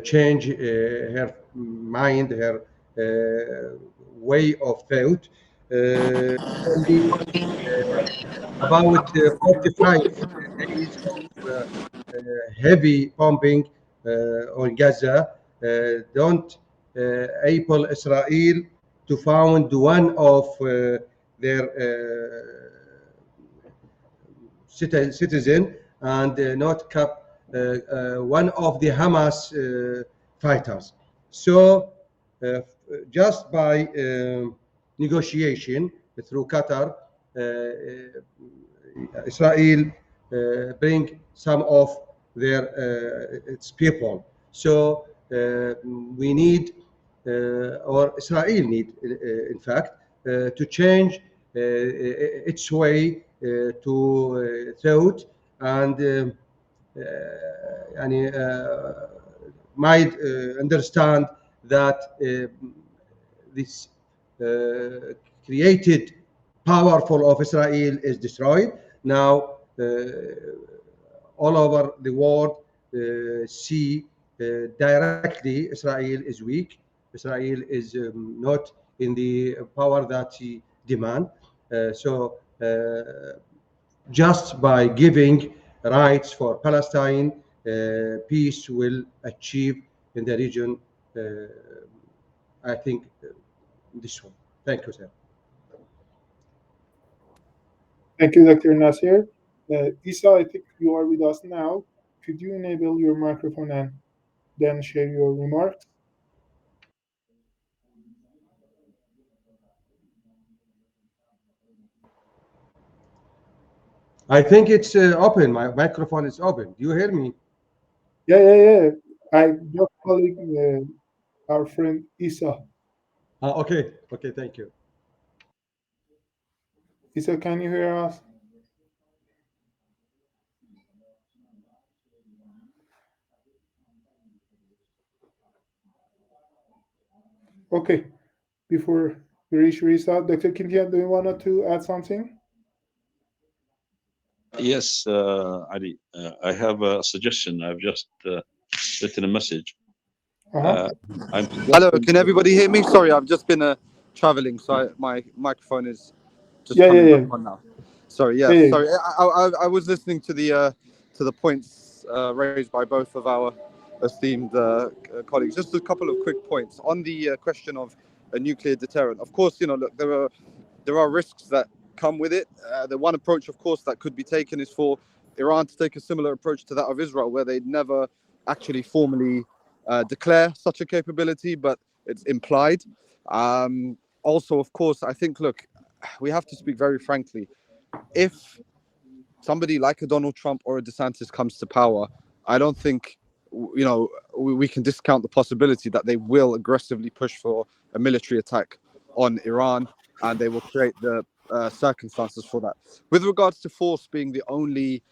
change her mind, her way of thought. Only about 45 days of heavy bombing on Gaza don't able Israel to found one of their citizen and not cap one of the Hamas fighters. So just by negotiation through Qatar, Israel bring some of their its people. So we need, or Israel need, in fact, to change its way to thought and might understand that this created powerful of Israel is destroyed. Now all over the world see directly Israel is weak. Israel is not in the power that he demand. So just by giving rights for Palestine, peace will achieve in the region. I think this one. Thank you, sir. Thank you, Dr. Nasir. Isa, I think you are with us now. Could you enable your microphone and then share your remarks? I think it's open. My microphone is open. Do you hear me? Yeah. I just calling our friend Isa. Okay, thank you. Isa, can you hear us? Okay, before we reach Isa, Dr. Kintian, do you want to add something? Yes, Ali, I have a suggestion. I've just written a message. Hello, can everybody hear me? Sorry, I've just been traveling, so my microphone is just coming back on now. Sorry, sorry. I was listening to the points raised by both of our esteemed colleagues. Just a couple of quick points on the question of a nuclear deterrent. Of course, look, there are risks that come with it. The one approach, of course, that could be taken is for Iran to take a similar approach to that of Israel, where they'd never actually formally declare such a capability, but it's implied. Also, of course, I think, look, we have to speak very frankly. If somebody like a Donald Trump or a DeSantis comes to power, I don't think, we can discount the possibility that they will aggressively push for a military attack on Iran, and they will create the circumstances for that. With regards to force being the only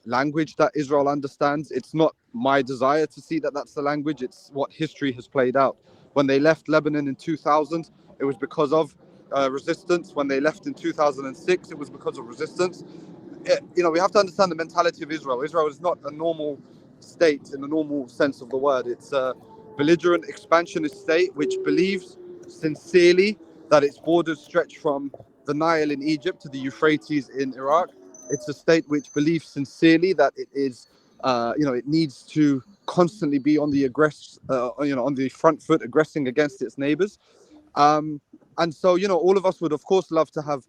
language that Israel understands, it's not my desire to see that that's the language. It's what history has played out. When they left Lebanon in 2000, it was because of resistance. When they left in 2006, it was because of resistance. We have to understand the mentality of Israel. Israel is not a normal state in the normal sense of the word. It's a belligerent expansionist state which believes sincerely that its borders stretch from the Nile in Egypt to the Euphrates in Iraq. It's a state which believes sincerely that it is, it needs to constantly be on the on the front foot, aggressing against its neighbors. And so, all of us would, of course, love to have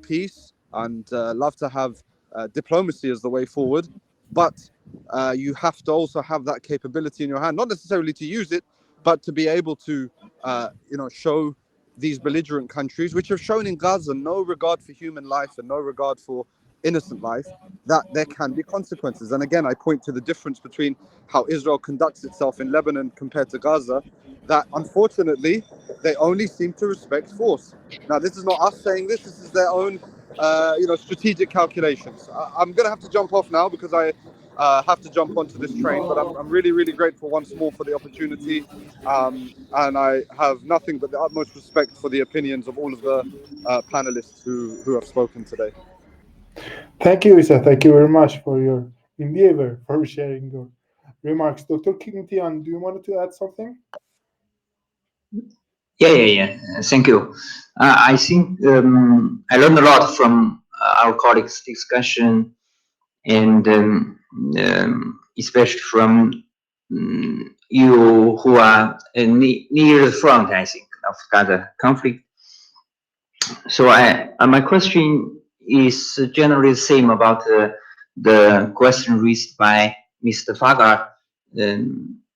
peace and love to have diplomacy as the way forward. But you have to also have that capability in your hand, not necessarily to use it, but to be able to, show these belligerent countries, which have shown in Gaza no regard for human life and no regard for innocent life, that there can be consequences. And again, I point to the difference between how Israel conducts itself in Lebanon compared to Gaza, that unfortunately, they only seem to respect force. Now, this is not us saying this is their own, strategic calculations. I'm going to have to jump off now because I have to jump onto this train, but I'm really, really grateful once more for the opportunity. And I have nothing but the utmost respect for the opinions of all of the panelists who have spoken today. Thank you, Isa. Thank you very much for your endeavor, for sharing your remarks. Dr. Tian, do you want to add something? Yeah. Thank you. I think I learned a lot from our colleagues' discussion, and especially from you who are near the front, I think, of Gaza conflict. So my question is generally the same about the question raised by Mr. Farghal.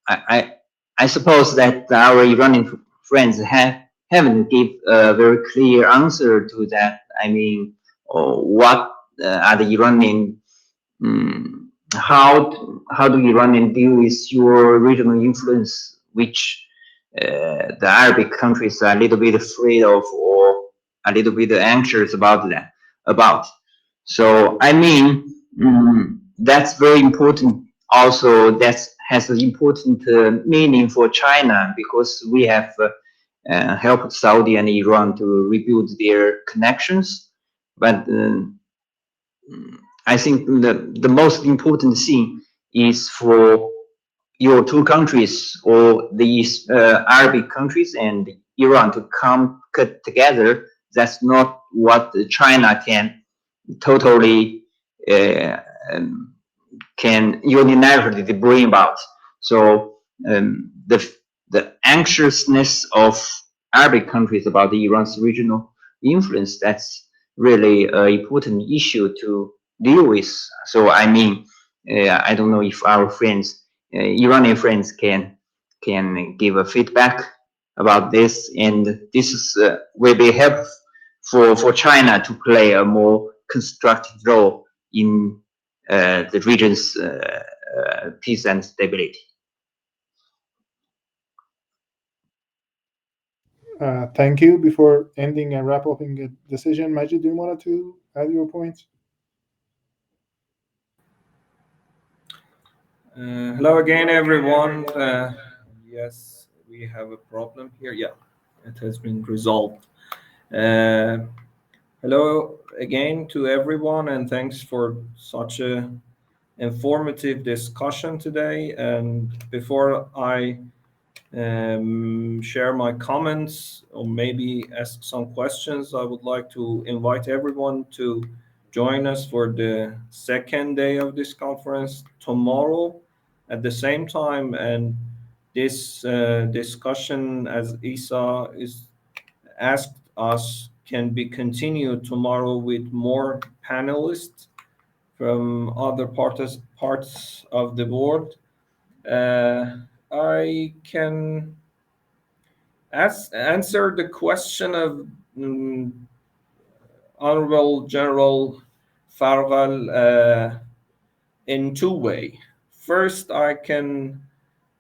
I suppose that our Iranian friends haven't give a very clear answer to that. I mean, what are the Iranian how do Iranian deal with your regional influence, which the Arabic countries are a little bit afraid of or a little bit anxious about that? So I mean, that's very important. Also, that has an important meaning for China, because we have helped Saudi and Iran to rebuild their connections. But I think the most important thing is for your two countries, or these Arabic countries and Iran, to come together. That's not what China can totally can unilaterally bring about. So the anxiousness of Arabic countries about Iran's regional influence, that's really an important issue to deal with. So I mean, I don't know if our friends, Iranian friends, can give a feedback about this, and this is will be helpful for China to play a more constructive role in the region's peace and stability. Thank you. Before ending and wrap up in the decision, Majid, do you want to add your points? Hello again, everyone. Yes, we have a problem here. Yeah, it has been resolved. Hello again to everyone, and thanks for such a informative discussion today. And before I share my comments or maybe ask some questions, I would like to invite everyone to join us for the second day of this conference tomorrow at the same time. And this discussion, as Isa is asked us, can be continued tomorrow with more panelists from other parts of the world. I can answer the question of Honorable General Farghal in two ways. First, I can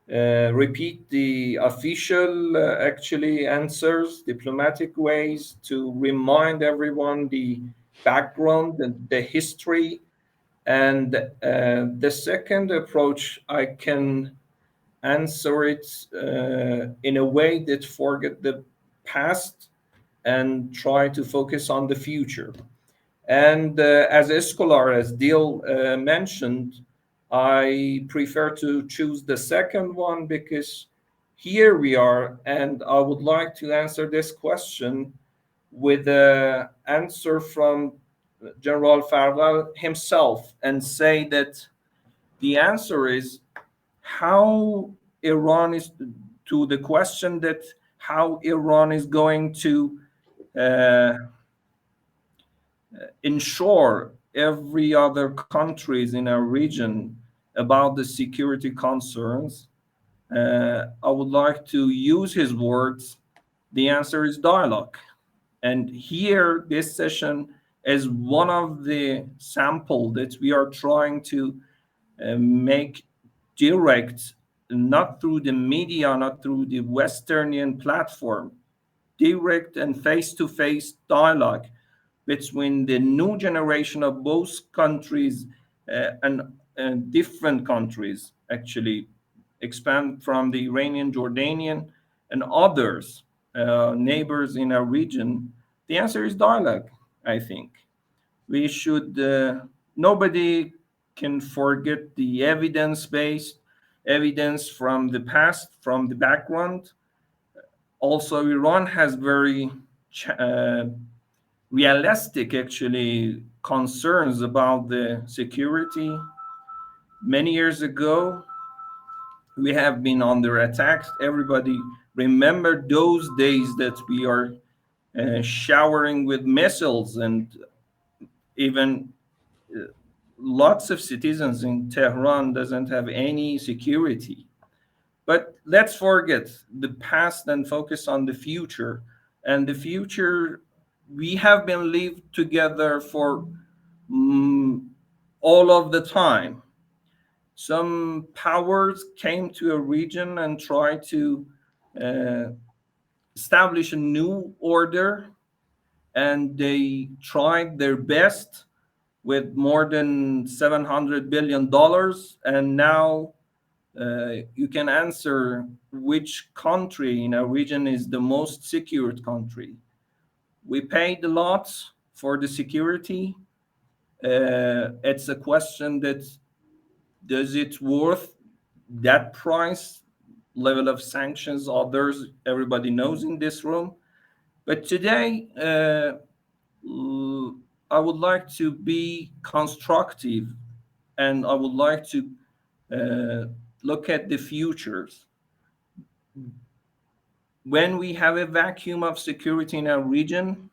repeat the official actually answers, diplomatic ways to remind everyone the background and the history. And the second approach, I can answer it in a way that forget the past and try to focus on the future. And as a scholar, as Dil mentioned, I prefer to choose the second one because here we are, and I would like to answer this question with an answer from General فرغل himself and say that the answer is how Iran is, to the question that how Iran is going to ensure every other countries in our region about the security concerns. I would like to use his words. The answer is dialogue. And here, this session is one of the sample that we are trying to make direct, not through the media, not through the Westernian platform, direct and face-to-face dialogue between the new generation of both countries and different countries, actually expand from the Iranian, Jordanian, and others neighbors in our region. The answer is dialogue, I think. We should, nobody can forget the evidence-based evidence from the past, from the background. Also, Iran has very realistic, actually, concerns about the security. Many years ago, we have been under attack. Everybody remember those days that we are showering with missiles, and even lots of citizens in Tehran doesn't have any security. But let's forget the past and focus on the future. And the future, we have been lived together for all of the time. Some powers came to a region and tried to establish a new order, and they tried their best with more than $700 billion. And now you can answer which country in our region is the most secured country. We paid a lot for the security. It's a question that does it worth that price, level of sanctions, others, everybody knows in this room. But today, I would like to be constructive, and I would like to look at the futures. When we have a vacuum of security in our region,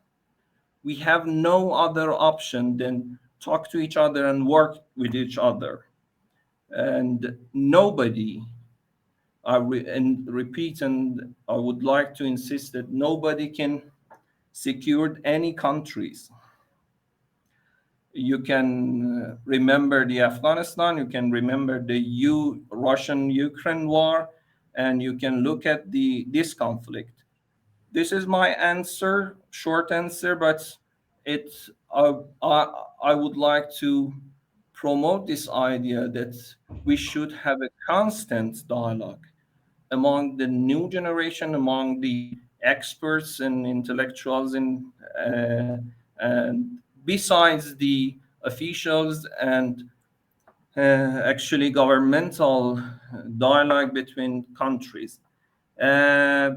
we have no other option than talk to each other and work with each other. And nobody, repeat, and I would like to insist that nobody can secure any countries. You can remember the Afghanistan, you can remember the Russian-Ukraine war, and you can look at this conflict. This is my answer, short answer, but I would like to promote this idea that we should have a constant dialogue among the new generation, among the experts and intellectuals, and besides the officials, and actually governmental dialogue between countries. I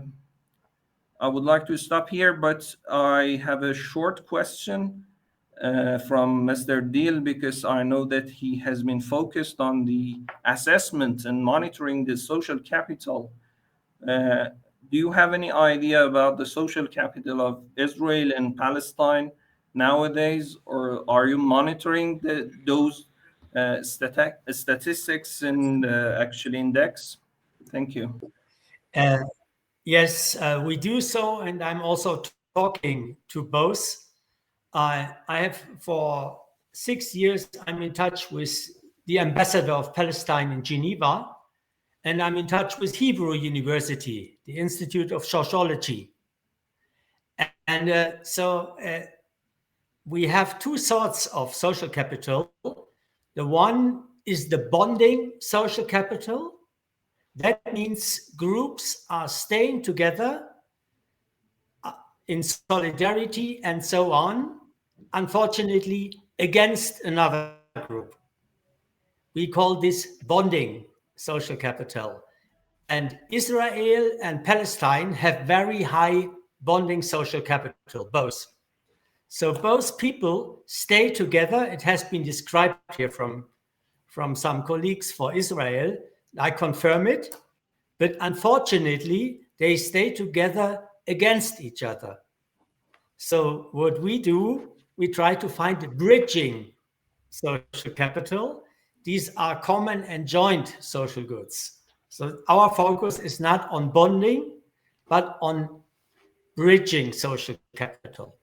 would like to stop here, but I have a short question from Mr. Deal, because I know that he has been focused on the assessment and monitoring the social capital. Do you have any idea about the social capital of Israel and Palestine nowadays, or are you monitoring those statistics and actually index? Thank you. Yes, we do so, and I'm also talking to both. I have, for 6 years, I'm in touch with the ambassador of Palestine in Geneva, And I'm in touch with Hebrew University, the Institute of Sociology. And so we have two sorts of social capital. The one is the bonding social capital. That means groups are staying together in solidarity and so on, unfortunately, against another group. We call this bonding social capital. And Israel and Palestine have very high bonding social capital, both. So both people stay together. It has been described here from some colleagues for Israel. I confirm it. But unfortunately, they stay together against each other. So what we do, we try to find a bridging social capital. These are common and joint social goods. So our focus is not on bonding, but on bridging social capital.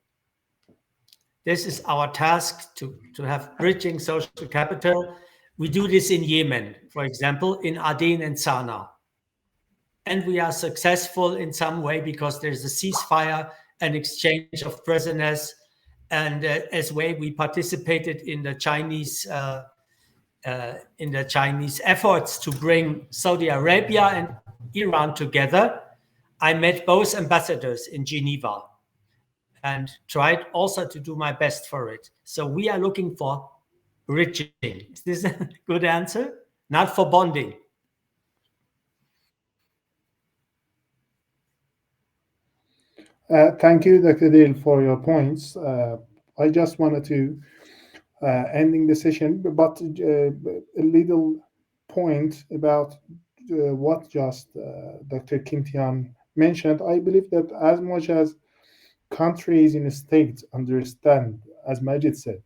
This is our task, to have bridging social capital. We do this in Yemen, for example, in Aden and Sana'a. And we are successful in some way because there's a ceasefire and exchange of prisoners. And as way we participated in the Chinese efforts to bring Saudi Arabia and Iran together. I met both ambassadors in Geneva and tried also to do my best for it. So we are looking for bridging. Is this a good answer? Not for bonding. Thank you, Dr. Dale, for your points. I just wanted to ending the session, but a little point about what just Dr. Tyan mentioned. I believe that as much as countries in states understand, as Majid said,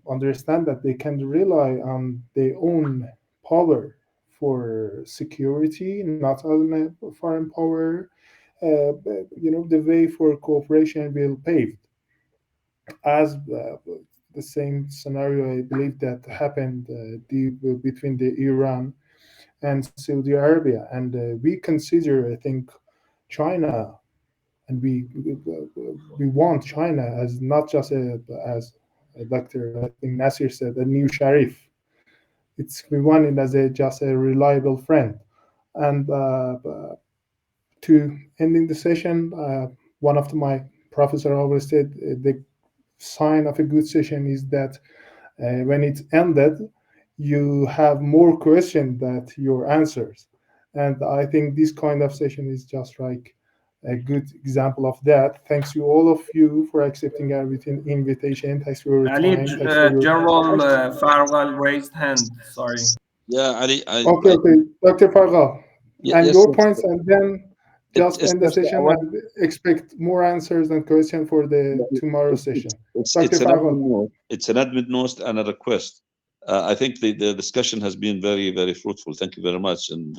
understand that they can rely on their own power for security, not on a foreign power, the way for cooperation will pave. As the same scenario, I believe, that happened between the Iran and Saudi Arabia, and we consider, I think, China, and we want China as not just as Dr. I think Nacir said, a new Sharif. We want it as just a reliable friend. And to ending the session, one of my professor always said the sign of a good session is that when it's ended, you have more questions than your answers. And I think this kind of session is just like a good example of that. Thanks to all of you for accepting our invitation. Thanks for your Ali, time. Thanks for your General Farghal raised hand. Sorry. Yeah, Ali. Okay, Dr. Farghal. And yes, your yes, points, and then just end the session want, and expect more answers and questions for the tomorrow session. It's an admin note and a request. I think the discussion has been very, very fruitful. Thank you very much, and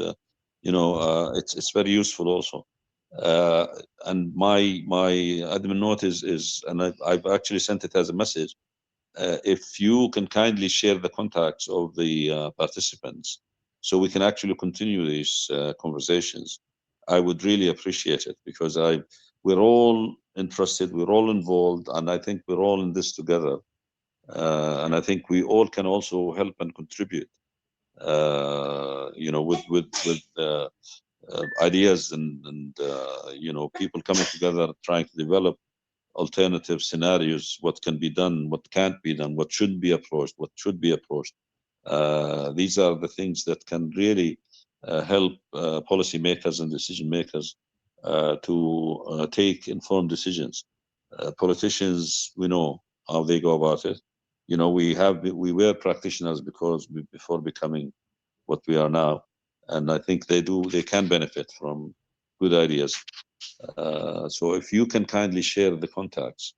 it's very useful also. And my admin note is, and I've actually sent it as a message. If you can kindly share the contacts of the participants, so we can actually continue these conversations, I would really appreciate it, because we're all interested, we're all involved, and I think we're all in this together. And I think we all can also help and contribute, with ideas and people coming together, trying to develop alternative scenarios, what can be done, what can't be done, what should be approached, what should be approached. These are the things that can really help policymakers and decision makers to take informed decisions. Politicians, we know how they go about it. We were practitioners before becoming what we are now, and I think they can benefit from good ideas. So if you can kindly share the contacts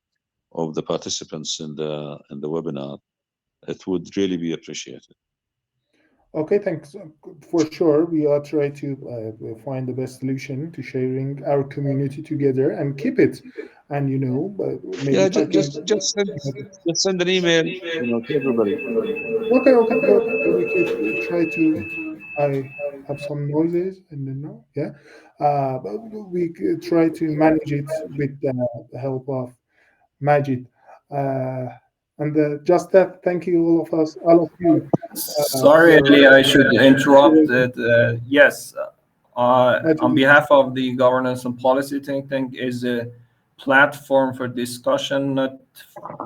of the participants in the webinar, it would really be appreciated. Okay, thanks. For sure, we are trying to find the best solution to sharing our community together and keep it. And maybe just send an email, to everybody. Okay, good. We could try to. have some noises, and then no, yeah. But we try to manage it with the help of Majid. And just that, thank you all of you. Sorry, Ali, I should interrupt. Yes, on behalf of the Governance and Policy Think Tank is a platform for discussion, not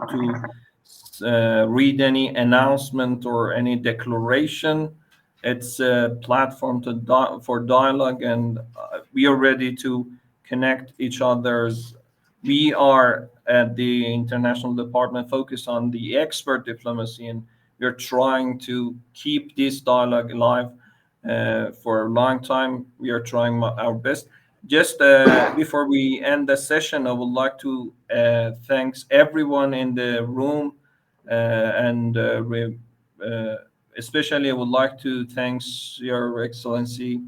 to read any announcement or any declaration. It's a platform for dialogue, and we are ready to connect each other's. We are at the International Department focused on the expert diplomacy, and we're trying to keep this dialogue alive for a long time. We are trying our best. Just before we end the session, I would like to thank everyone in the room, and especially I would like to thank Your Excellency,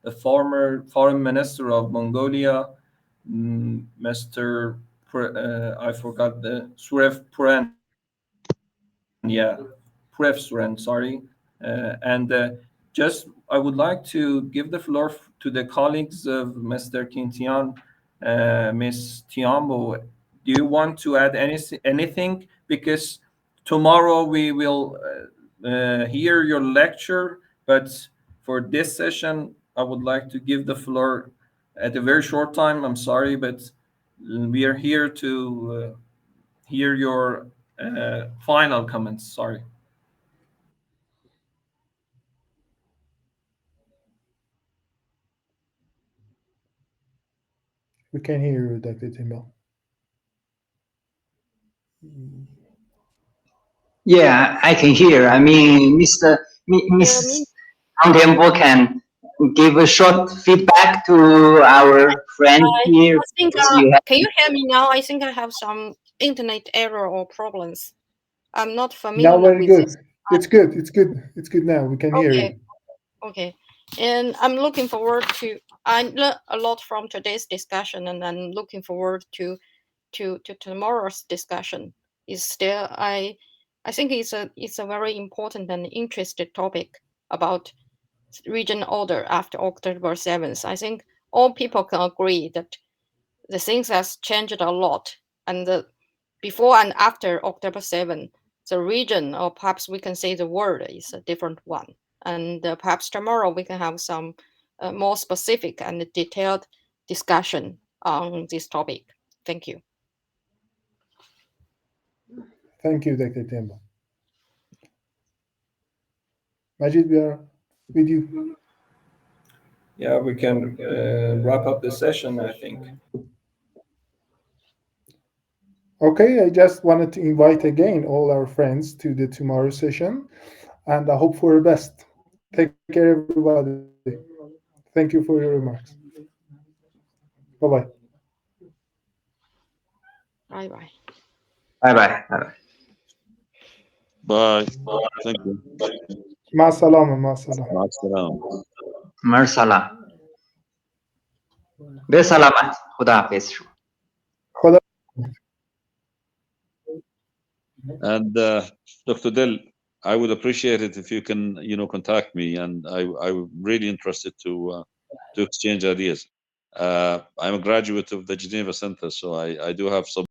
the former Foreign Minister of Mongolia, Mr. I forgot the Surev Puran. Yeah, Purev Suran, sorry. And just I would like to give the floor to the colleagues of Mr. Tian, Ms. Tiambo. Do you want to add anything? Because tomorrow we will hear your lecture, but for this session, I would like to give the floor at a very short time. I'm sorry, but we are here to hear your final comments. Sorry. We can hear you, Dr. Timbo. Yeah, I can hear. I mean, Miss Temple can give a short feedback to our friend here. I think, can you hear me now? I think I have some internet error or problems. I'm not familiar Now very with good. this. It's good. It's good. It's good now. We can hear you. Okay. And I'm looking forward to, I learned a lot from today's discussion, and I'm looking forward to tomorrow's discussion. Is still, I think it's a very important and interesting topic about region order after October 7th. I think all people can agree that the things has changed a lot, and the before and after October 7th, the region, or perhaps we can say the world, is a different one. And perhaps tomorrow we can have some more specific and detailed discussion on this topic. Thank you. Thank you, Dr. Tembo. Majid, we are with you. Yeah, we can wrap up the session, I think. Okay, I just wanted to invite again all our friends to the tomorrow session, and I hope for the best. Take care, everybody. Thank you for your remarks. Bye-bye. Bye-bye. Bye-bye. Bye-bye. Bye. Thank you. مع السلامة. مع السلامة. مع السلامة. مرسلام. بسلامت. خداحافظ. خدا. And Dr. Del, I would appreciate it if you can, contact me, and I'm really interested to exchange ideas. I'm a graduate of the Geneva Center, so I do have some